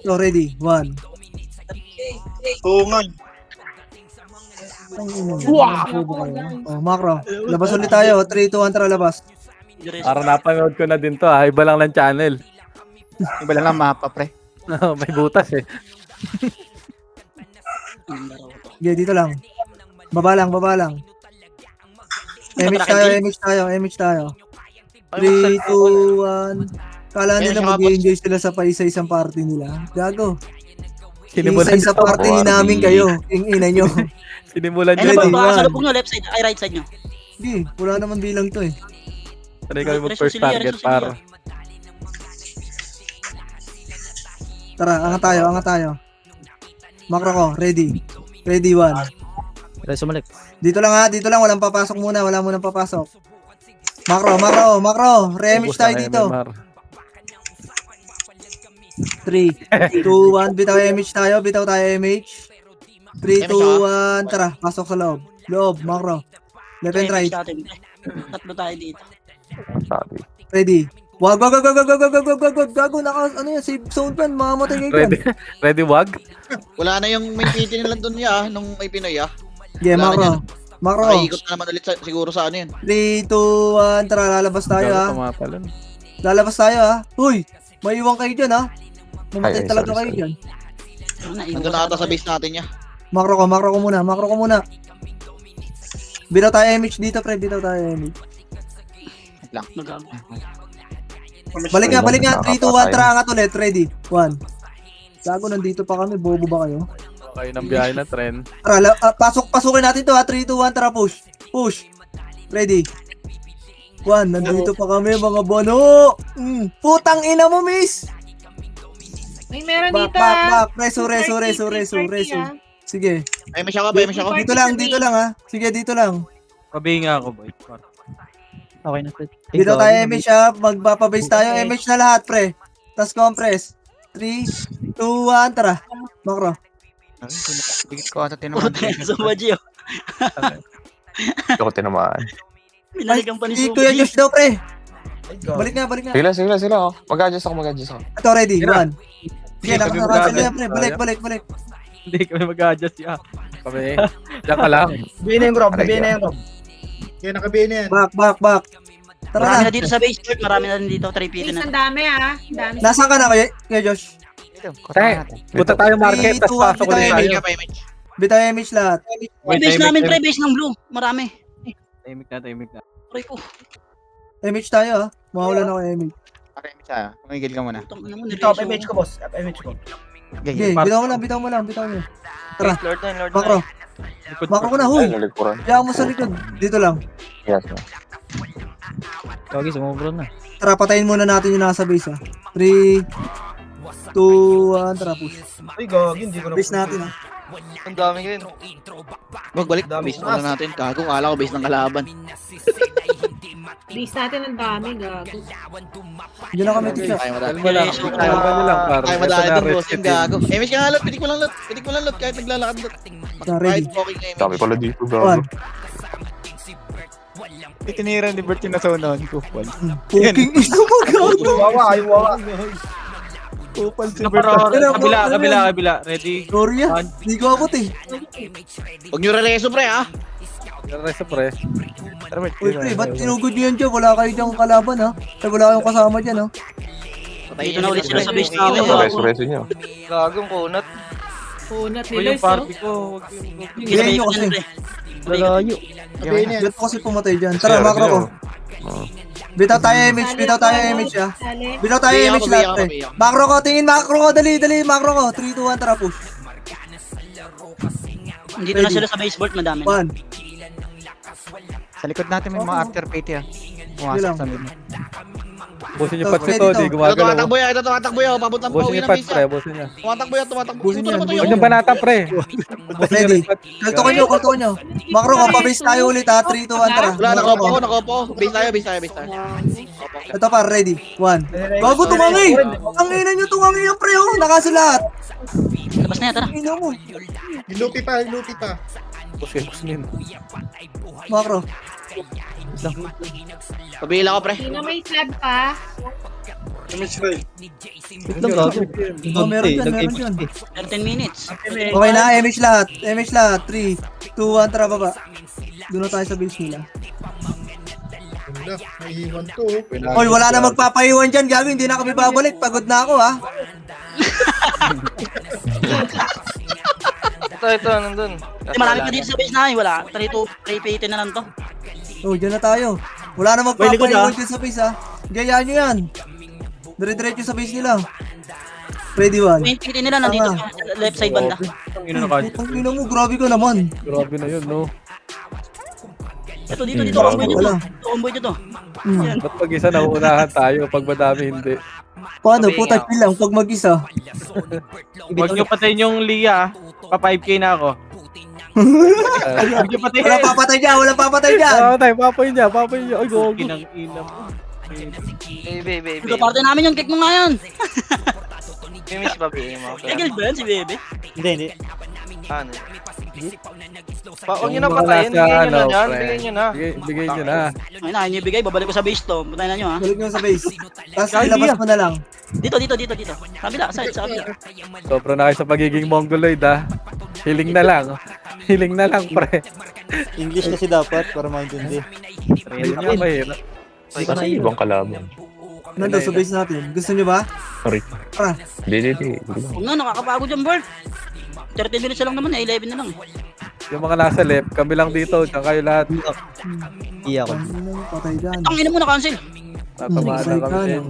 So, ready. 1. Oo nga. Oh, macro. Labas ulit tayo. 3, 2, 1, tara, labas. Para napanood ko na din to iba lang ng channel. Iba lang ang mapa, pre. May butas eh. Okay, dito lang. Baba lang, baba lang. MH tayo, MH tayo, MH tayo. 3, 2, 1. Kala nila mag-enjoy sila sa paisa-isang party nila. Gago. Sinimulan Isa-isa party ni namin kayo. Yung ina nyo. Sinimulan Ay, nyo. naman, baka sa one. lubog nyo, left side, ay right side nyo. Hindi, wala naman bilang to eh. Sanay kami mag first target para. Tara, angat tayo, angat tayo. Macro ko, ready. Ready, 1. Reso malik. Dito lang ha, dito lang. Walang papasok muna, wala munang papasok. Macro, macro, macro. Re-MH tayo dito. 3, 2, 1. Bitaw MH tayo, bitaw tayo MH. 3, 2, 1. Tara, pasok sa loob. Loob, macro. Left and right. Tatlo tayo dito. Sabi. Ready. Wag, wag, wag, wag, wag, wag, wag, wag, wag, wag, gago, ano yan, save zone pan, mamamatay kayo Ready, dyan. ready wag? Wala na yung main kitty nila doon niya, nung may Pinoy Yeah, Wala na macro. Macro. Nakikot na naman ulit siguro sa ano yun. 3, 2, 1, tara, lalabas tayo ha. Tumatalon. Lalabas tayo ha. Uy, may iwan kayo dyan ha. Mamatay Ay, talaga sorry, kayo sorry. dyan. Nandun na ata sa base natin niya. Macro ko muna, macro ko muna. Bitaw tayo MH dito, pre, bitaw tayo MH. Magago. Balik nga, 3, 2, 1, tara, angat ulit, ready. 1. Gago, nandito pa kami, bobo ba kayo? Okay ng biyahe na trend. Tara, pasukin natin to ha, 3, 2, 1, tara, push. Push. Ready. 1, nandito pa kami, mga bono. Putang ina mo, miss. May meron Back, dito. back, back. Reso. Sige. Ay, may siya ka ba? May siya ka? Dito lang ha. Sige, dito lang. Pabihin nga ako, boy. Okay na. Dito tayo MH ha. Magpapabase tayo. MH na lahat, pre. Tas compress. 3, 2, 1, tara. Macro. Bigit ko ata tinaman. Sa Baji, oh. Hindi ko tinamaan. Pinaligang pa ni Si Subaji. Kuya Josh daw, pre. Balik nga. Sila ako. Mag-adjust ako. Ito, ready. 1. Sige, Kami nakakancel yan, pre. mag-adjust. Balik. Hindi kami mag-adjust ya. Kami. Diyan ka lang. Bibihin na yung Rob, bibihin na yung Rob. Kaya nakabihin na yan. Back. Tara Marami na. na dito sa base court, marami na rin dito, 3 pito Please, na. ang dami ah. Ang dami. Nasaan ka na, Kuya Josh? Punta tayo market, 3, tapos 2, 1, pasok bitaw ulit tayo. MH. Bitaw MH lahat. Ay, base namin, pre, base ng blue. Marami. Tahimik na. Pre ko. MH tayo ha. Mawala na ako MH. Okay, siya. Pumigil ka muna. Putang ina mo, Ito, nireso. FMH ko, boss. FMH ko. Okay, bitaw mo lang. Tara. Lord na. Macro. Macro ko na, huy. Nalikuran. Kaya mo sa likod. Dito lang. Yes. Kagi, sumubro na. Tara, patayin muna natin yung nasa base ha. 3, 2, 1, tara, push. Ay, gagi, hindi ko na. Base natin ha. Ang dami ngayon. Magbalik. Base muna natin. Kago, kala ko base ng kalaban. Base natin ang dami, gago. Hindi na kami tignan. Tayo madali. Wala. Kalma nyo lang, par. Tayo madali dun, boss. Yung gago. Miss ka nga lot. Pitik mo lang lot. Kahit naglalakad lot. Ready. Kahit walking na Dami pala dito, 1. gago. Tinira ni Bert yung nasaunahan ko. Puking ina mo, gago. Wawa. Kupal si Kabila. Ready? Gloria, hindi ko abot eh. Huwag nyo rereso, pre, ha? Reso pre. Uy, pre, ba't tinugod nyo yan dyan? Wala kayo dyan kalaban ha. Ay, wala kayong kasama dyan ha. Dito na ulit sila sa base namin. Reso nyo. Gagong kunat. Punat Uy, nila, yung party ko. Kita Ganyan nyo base kasi. namin, pre. Lalayo. Nakabihin na yan. Dito kasi pumatay dyan. Tara, macro ko. Bitaw tayo MH ha. Bitaw tayo MH lahat pre. Macro ko, tingin macro ko. Dali, macro ko. 3, 2, 1, tara, push. Dito na sila sa baseboard, madami. 1. Sa likod natin may mga after party ah. Sige Pumasok lang. sa mid. Busin yung Ito, pat si dito. Tony, Ito gumagalaw. tumatakbo yan, ito tumatakbo yan. Papunta Busin pauwi yung ng pat base pre, yan. busin niya. Tumatakbo yan, tumatakbo. Busin Ito yan, naman to Huwag yun. yung banata pre. Ready. Kaltukan nyo. Makro ko, pabase tayo ulit ha. 3, 2, 1, tara. Wala, Makro ko. nakopo. Base tayo. Ito pa, ready. 1. Gago, tumangi! Ang ina nyo, tumangi yung pre, oh. Nakaso lahat. Labas na yan, tara. Ina mo. Ilupi pa. Busin. Makro. Pabila ko, pre. Sino may slab pa? Wait lang gago. Oh, meron dyan. 13 minutes. Okay na, MH lahat. 3, 2, 1, tara baba. Doon na tayo sa base nila. Wala, may iwan to. Hoy, wala na magpapaiwan dyan, gago. Hindi na kami babalik. Pagod na ako, ha. Ito, nandun. Marami pa dito sa base na, wala. 3-8 na lang to. Oh, dyan na tayo. Wala na magpapaiwan dyan sa base, ha. Gayaan nyo yan. Dire-diretso sa base nila. Ready, 1. 20 nila nandito sa left side banda. Putang ina mo, grabe ka naman. Grabe na yun, no? Ito, dito. Comboy nyo to. Comboy nyo to. Yan. Ba't pag isa nauunahan tayo, pag madami hindi? Paano? Putak lang pag mag-isa. Huwag nyo patayin yung Lia. Pa 5k na ako. Huwag nyo patayin. Walang papatay dyan. Papoy niya. Ay, gogo. Kinang ina mo. Baby. Ito, parte namin yung cake mo nga yan. May miss ba, baby mo? Kegel ba yan si Bebe? Hindi. Ano? Huwag nyo na patayin. Bigyan nyo na yan. Bigyan nyo na. Bigay nyo na. Ay na, inyo ibigay. Babalik ko sa base to. Patayin na nyo, ha. Balik nyo sa base. Tapos ilabas mo na lang. Dito. Kabila, side, sa kabila. Sobra na kayo sa pagiging mongoloid, ha? Hiling na lang, pre. English kasi dapat para maintindihan. Hiling nga mahirap. Kasi ibang kalaban. Nandun sa base natin. Gusto nyo ba? Sorry. Tara. Hindi. Huwag na, nakakapagod yung board. 30 minutes lang naman, 11 na lang. Yung mga nasa left, kami lang dito. Diyan kayo lahat. Iya ko. Patay dyan. Ang ina mo na cancel. Tatamaan na kami sa inyo.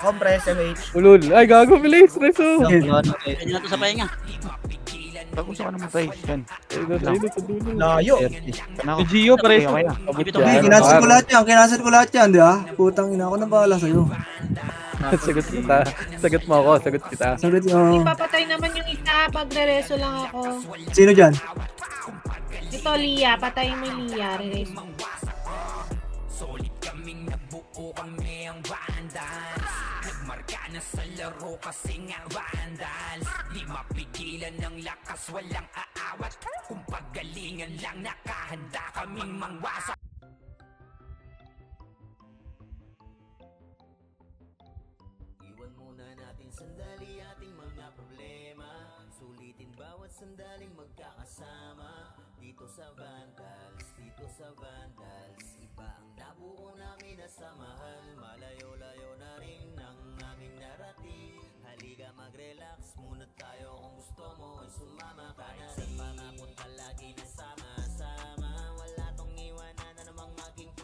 Compress, MH. Ulul. Ay, gago, bilis. Reso. Pwede na to sa pahinga. Pag gusto ka naman tayo, yan. Layo. Si Gio, pare. Hindi, kinancel ko lahat yan, di ba? Putang ina, ako nang bahala sa'yo. Sagot mo ako, sagot kita. Sagot nyo. Papatay naman yung isa. Pagre-reso lang ako. Sino dyan? Ito, Lia. Patayin mo yung Lia. Re-reso.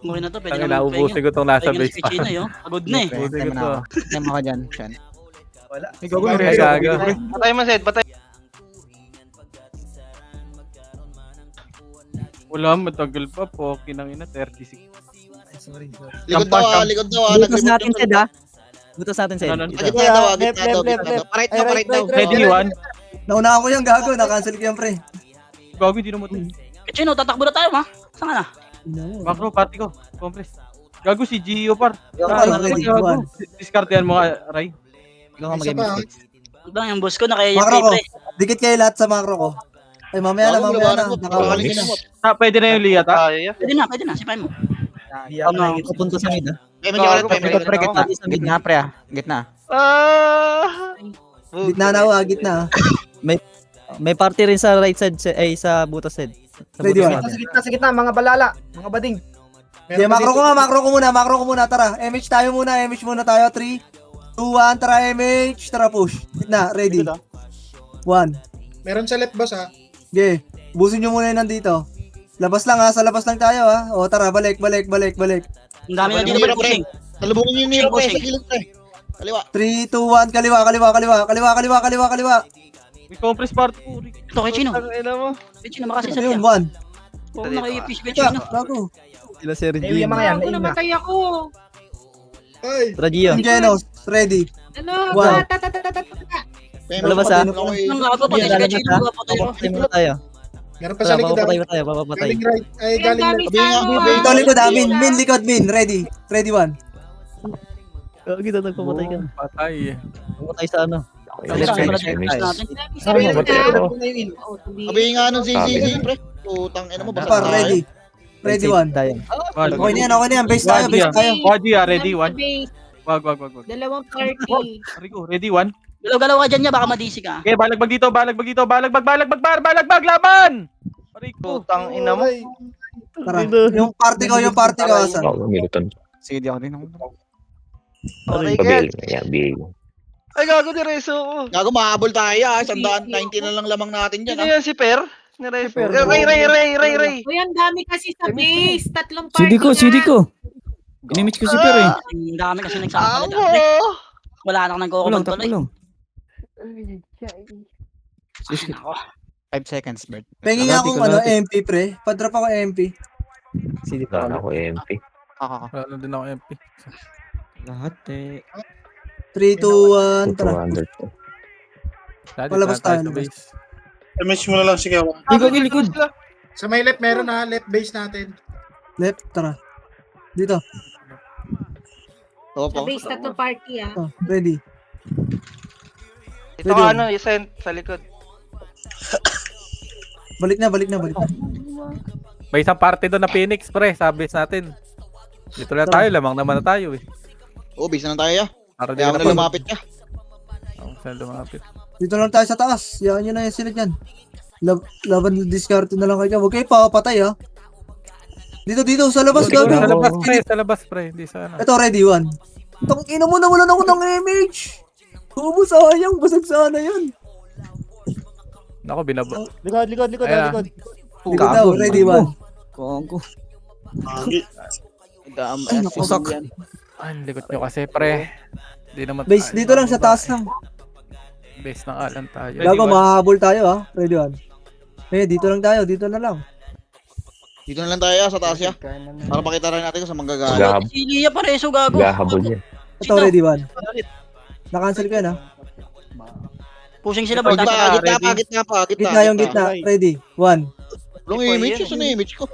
Mukha na to, pwede Tangina, naman ubusin ko tong nasa base pa. Switch na yun. Pagod na eh. Ubusin ko to. Time ako dyan, Sean. Wala. Ay, gago. Patay mo, Seth. Patay. Wala, matagal pa po. Kinangina, 36. Likod daw, Butos natin, Sed, ha? Butos natin, Sed. Gitna daw. Parait daw. Ready, Juan? Nauna ako yung gago, na-cancel ko yung pre. Gago, di na mo to. Chino, tatakbo na tayo, ha? Saan ka na? Macro, party ko. Compress. Gago si Gio, par. Ready, Gago. Discartean mo ka, Ray. Ikaw nga Isa pa. Bang, yung boss ko na kaya yung Makro ko. pre. Dikit kayo lahat sa makro ko. Ay, mamaya na. Nakawalik na. Pwede na yung Lia, ta? Pwede na, sipain mo. Papunta sa mid, ha? Pre, gitna, pre, ah. Gitna. Gitna na ako, gitna. May party rin sa right side, sa butas, Sed. Ready, one. Sa gitna, mga balala, mga bading. Okay, makro ko muna, tara. MH tayo muna, tayo. 3, 2, 1, tara MH, tara push. Gitna, ready. 1. Meron sa left boss ha. Okay, busin nyo muna yung nandito. Labas lang ha, sa labas lang tayo ha. O tara, balik. Ang dami na dito pushing. Talubungin yung nilo, pre. Sa gilid, pre. Kaliwa. 3, 2, 1, kaliwa. May compress party ko. Ito kay Chino. Kay Chino, makasisa Ayun, niya. 1. Oo, naka-fish kay Kaya, Chino. gago. Sila, Sir Eh, G. yung mga yan, Ako, namatay ako. Ay, Tara, Gio. Genos, ready. Ano? Wow. Wala ba sa- Ang gago, patay Gio, si lalabas Gio, ha? papatay ko. Papapatay muna tayo. meron pa sa Tara, likod. papapatay ah. ba tayo? Papapatay. Galing right. Ay, Ang galing dami left. sa ano, ah. Ito likod, min. Min, likod, min. Ready. Ready, one. Gagi na, nagpapatay ka. Patay. Papatay sa ano? Let's Finish, try finish. natin. Sabi Ano ba tayo? Sabi nga nung ZZ, pre. Putang ina mo, basta Par, ready. Ready, one. Tayo. Okay na yan, okay na yan. Base tayo, base tayo. Wadi ready, one. Wag. Dalawang party. Rico, ready, one. Galaw-galaw ka dyan niya, baka madisi ka. Okay, balagbag dito, balagbag, laban! Rico. Putang ina mo. Tara. Yung party ko, asan? Oo, Milton. Sige, di ako din. Okay, Pabil. Gert. Ayan, big. Ay, gago ni Rezo ko. Gago, mahabol tayo ah. 190 na lang lamang natin dyan Sino ah. yan si Per? Ni Rezo. Ray. Uy, ang dami kasi sa base. Tatlong party CD ko, na. CD ko. Inimich ko si Per eh. Ang dami kasi nagsasalita. Amo! Wala nang Kulong, nagko-comment tuloy. kulong. 5 seconds, Bert. Pengi nga akong MP, pre. Padrap ako MP. CD ko. Wala na ako MP. Wala din ako MP. Lahat eh. 3, 2, 1, tara. 200 to. Palabas tayo, sa labas. base. Damage mo na lang, sige. Likod. Sa may left meron ha, left base natin. Left, tara. Dito. Oo Sa po. base, tatlong party ah. Oh, ready. Ito ka ano, isend sa likod. Balik na. May isang party doon na Phoenix, pre. Sa base natin. Dito na tayo, lamang naman na tayo eh. Oo, base na tayo ah. Para di Kaya na ako na lumapit ka. Saan lumapit? Dito lang tayo sa taas. Yan nyo na yan sila dyan. Laban discard na lang kayo. Huwag kayo papatay ha. Dito, sa labas Sa gagawin. labas, pre. Sa labas, pre. Hindi sana. Ito, ready, one. Tang ina mo, nawalan ako ng image. Hubo, sayang. Basag sana yan. Nako, binaba. Likod. Ayan. Dito daw, ready, one. Kongko. Ay, nakusak. Ay, likot nyo kasi, pre. Di naman Base, dito lang sa taas lang. Base ng Alan tayo. Gago, mahahabol tayo ha. Ready, one. Dito lang tayo. Dito na lang. Dito na lang tayo ah, sa taas ya. Para pakita rin natin kung sa manggagalit. Gahab- Si Lia Pareso, gago. Gahabol yan. Ito, ready, one. Na-cancel ko yan ha. Pushing sila, Oh, Bert. gitna pa. Gitna yung gitna. Ready, one. Long image, yun na image ko.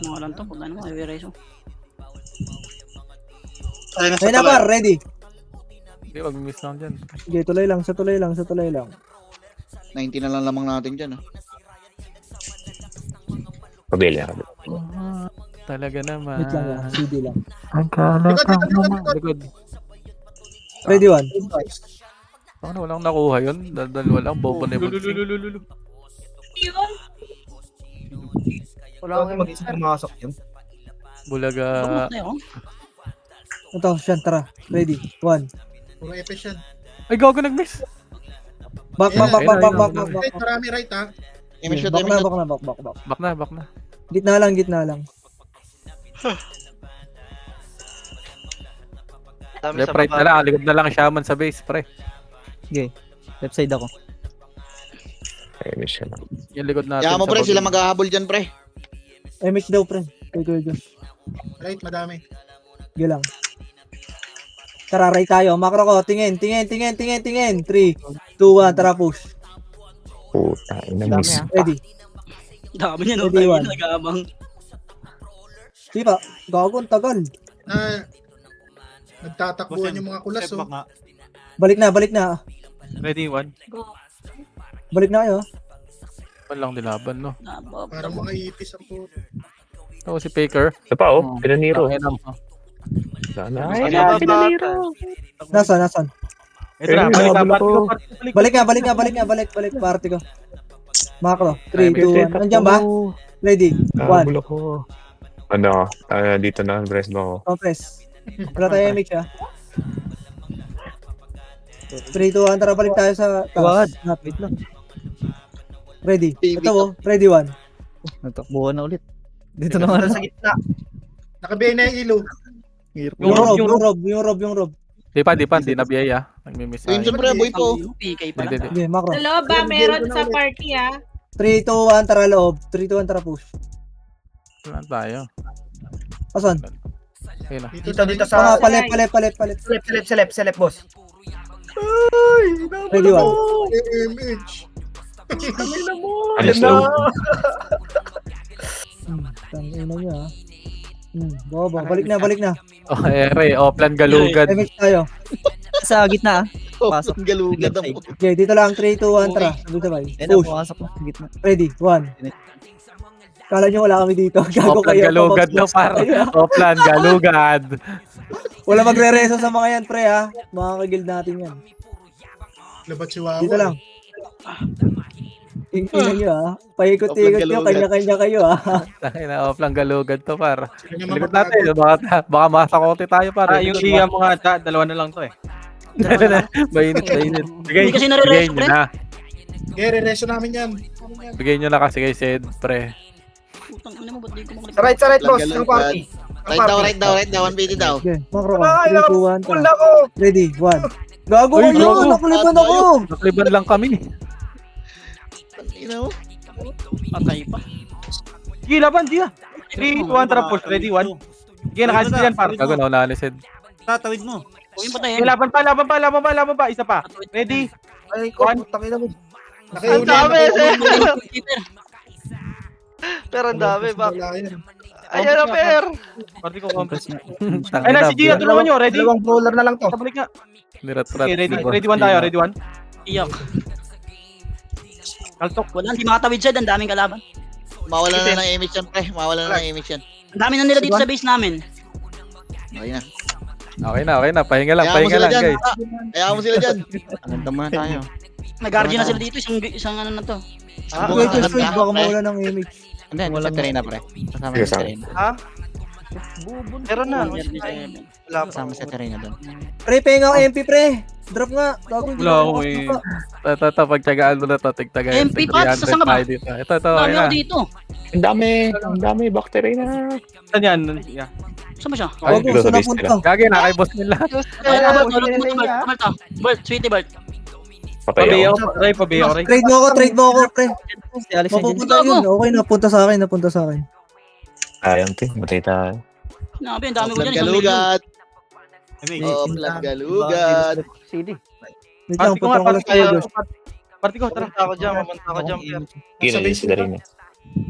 Mga lang to, pag ano mo, Rezo. Ayun Ayun na par, ready. Hindi, wag miss lang dyan. Okay, tuloy lang. 90 na lang lamang natin dyan ah. Pabil yan. Talaga naman. Wait lang yan. CD lang. Likod. Ready, one. Paano walang nakuha yun? Dalawa lang, bobo na yun. Wala akong mag-isa pumasok yun. Bulaga. Ito, siyan, tara. Ready, one. Puro efficient. Ay, gago nag-miss. Back. Right, marami right ha. Image shot, Back image shot. na. Back na. Gitna lang. Dami Left sa right na baba. lang. Likod na lang shaman sa base, pre. Okay. Left side ako. Ay, miss yan. Yung likod natin. Kaya mo sa pre, baba. sila maghahabol dyan pre. MH daw, pre. Go. Right, madami. Go lang. Tara, right tayo. Macro ko. Tingin. 3, 2, 1. Tara, push. Puta, ina miss. Ready. Dami niya, no? Ready, Tayo one. nag-aabang. Diba? Gago, ang tagal. Nagtatakbuhan yung mga kulas oh. Balik na. Ready, one. Balik na kayo. Walang dilaban, no? Parang mga ipis ako. Ako si Faker. Ito pa oh, pinaniro. Ay, Ay, pinaniro. Nasaan? Ito na, balik. Balik. Party ko. Macro. 3, 2, 1. Nandiyan ba? Ready. 1. Habol ako. Ano, dito na, press mo ako. Compress. Wala tayo MH ha. 3, 2, 1. Tara, balik tayo sa taas. Wait lang. Ready. Ito oh. Ready, 1. Nagtakbuhan na ulit. Dito naman Sa gitna. Nakabiyay na yung ilo. Yung rob. Di pa, hindi na biyaya. Nagmi-miss Ayun tayo. siyempre, boy po. PK pala. Hindi. Okay, macro. Sa loob ba? Meron sa party ah. 3, 2, 1. Tara, loob. 3, 2, 1. Tara, push. Wala tayo. Asan? Ayun na. Dito Ah, sa... palit. Select, boss. Ready, one. AMH. Alis daw. Tangina niya, ah. Bobo. Balik na. Oh, ere, offline galugad. MX tayo. Sa gitna ah. Pasok galugad ang puto. Okay, dito lang. 3, 2, 1, tara. Sabay. Eh, Push. napakasap na sa gitna. Ready, 1. Kala nyo wala kami dito. Gago Offline kayo. galugad daw, par. Offline galugad. Wala magre-reso sa mga yan, pre, ha. Mga kagild natin yan. Labat si Wawa. Dito lang. Tingnan nyo, ha. Paikot-ikot nyo. Kanya-kanya kayo, ha. Tangina, offline galugad to, par. Sila naman Likod natin, baka masakote tayo, par. Yung liya mo nga, dalawa na lang to eh. Mainit. Hindi kasi nare-reso, pre. Gere, reso namin yan. Bigay nyo na kasi kay Sed, pre. Putang ina mo, ba't di ko makulit? Sa right, boss. Ang party. Right daw. 180 daw. Okay, makro ka. 3, 2, 1, Pull tara. ako. Ready, 1. Gago Uy, kayo. gago. Nakuliban ako. Nakliban lang kami. Ina mo. Patay pa. Sige, laban, diya. 3, 2, 1, tara push. Ready, 1. Sige, nakasin yan, par. Gago, naunahan ni Sed. Tatawid mo. Huwag yung Sige, patayin. laban pa. Isa pa. Ready? Ay, ko. Takina mo. Ang dami, sir. Pero ang dami, bak. Wala yan. Ayan na, per. Party ko compress. Tangina, Ay, na si Gia, tulungan nyo. Ready? Dalawang brawler na lang to. Balik nga. nirat-rat. Okay, ready 1 tayo. Ready 1. Iyak. Kaltok. Wala, hindi makatawid siya. Ang daming kalaban. Mawala na ng image yan, pre. Mawala na ng image yan. Ang dami na nila dito sa base namin. Okay na. Okay na. Pahinga lang, guys. Kaya mo sila dyan. Ganda muna tayo. Nag-guardian na sila dito. Isang ano na to. Okay, just wait. Baka mawala ng image. Hindi, sa Terena, pre. Kasama Sige, sa sa Terena. Meron na. Wala pa. Kasama sa Terena doon. Pre, penga ang MP, pre. Drop nga. Gago, hindi Wala ako ako eh. Ito, pagtyagaan mo na to. Tigtaga MP pa, saan ka ba? dito. Ito, Dami okay na. ako dito. Ang dami, bacteria na. Saan yan? Yeah. Saan ba siya? Ay, Gago, dito sa saan base napunta? Gagi, nakaiboss nila. Bert, sweetie Bert. Patay Pabiyo ako. ko, Ray. Pabiyo ko, Ray. Trade mo ako, pre. Si Alex nandiyan. Mapupunta yun. Okay, napunta sa akin. Sayang, te. Matay tayo. Sinabi, ang dami ko Offline dyan. 1 million. galugat. Offline galugat. CD. Wait lang, Party ko punta nga, ko lang party sa iyo, ko. Josh. Party ko, tara. Mapunta ako dyan, per. Kina din sila rin eh.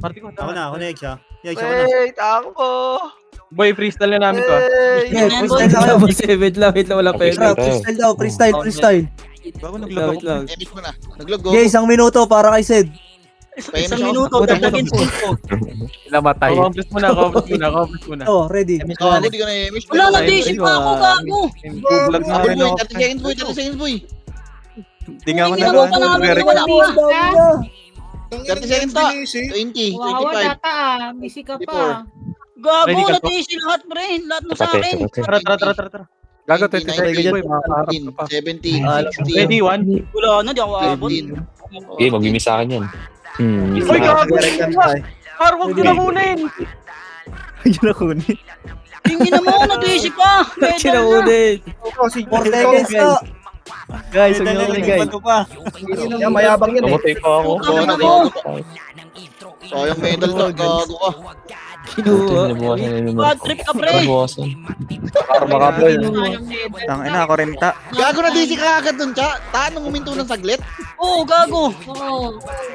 Party ko, Ako tara. na, ako na, Eggs ha. Eggs, ako na. Wait, ako. Boy, freestyle na namin to. Wait. Yeah, freestyle tayo. Wait lang, wala pa yun. Tara, freestyle daw, freestyle. Bago naglaro ko. Image mo na. Naglog Okay, 1 minuto para kay Sid. Isang minuto, dagdagin po. Sila matay. Compress muna. Oh, ready. Oh, ako di ka na image. Wala, nag-DC pa ako, gago. Vlog na rin ako. 30 seconds, boy. 30 seconds, boy. Di nga ako Ginawa pa namin, wala pa. 30 seconds ta. 20, 25. Busy ka pa. Gago, Ready ka po? nag-DC lahat, pre. Lahat mo sa Patay, akin. patay. Tara. Gago, 20 seconds, boy. Makakaharap ka pa. 17, Ready 16, 1. Wala na, di ako aabot. 15. Okay, mag-miss sa akin yan. Miss Uy, na. gago. Harwag ko na kunin. Yun ako ni. Tingin na mo, nag-DC pa. Medal na. 4 seconds na. Guys, huwag niyo ako ni guys. Yan, mayabang yun eh. Namatay pa ako. Putang ina Gago, mo. sayang medal to. Gago ka. Kinuha. Nabukasan na yung Bad trip ka, pre. Nabukasan. Karma ka, boy. Tangina, ako rin ta. Gago na DC ka agad dun, cha. Taan nung uminto ng saglit. Oo, gago.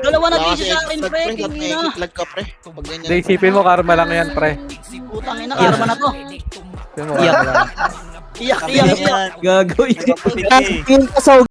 Dalawa na Wala DC kasi sa akin, exit pre. lag, pre. Tingin na. Exit lag ka, pre. Pag ganyan. Hindi, isipin mo, karma lang yan, pre. Putang ina, karma na to. Isipin mo, karma lang. Iyak. Gago. Kapit ka eh. Yung kasaw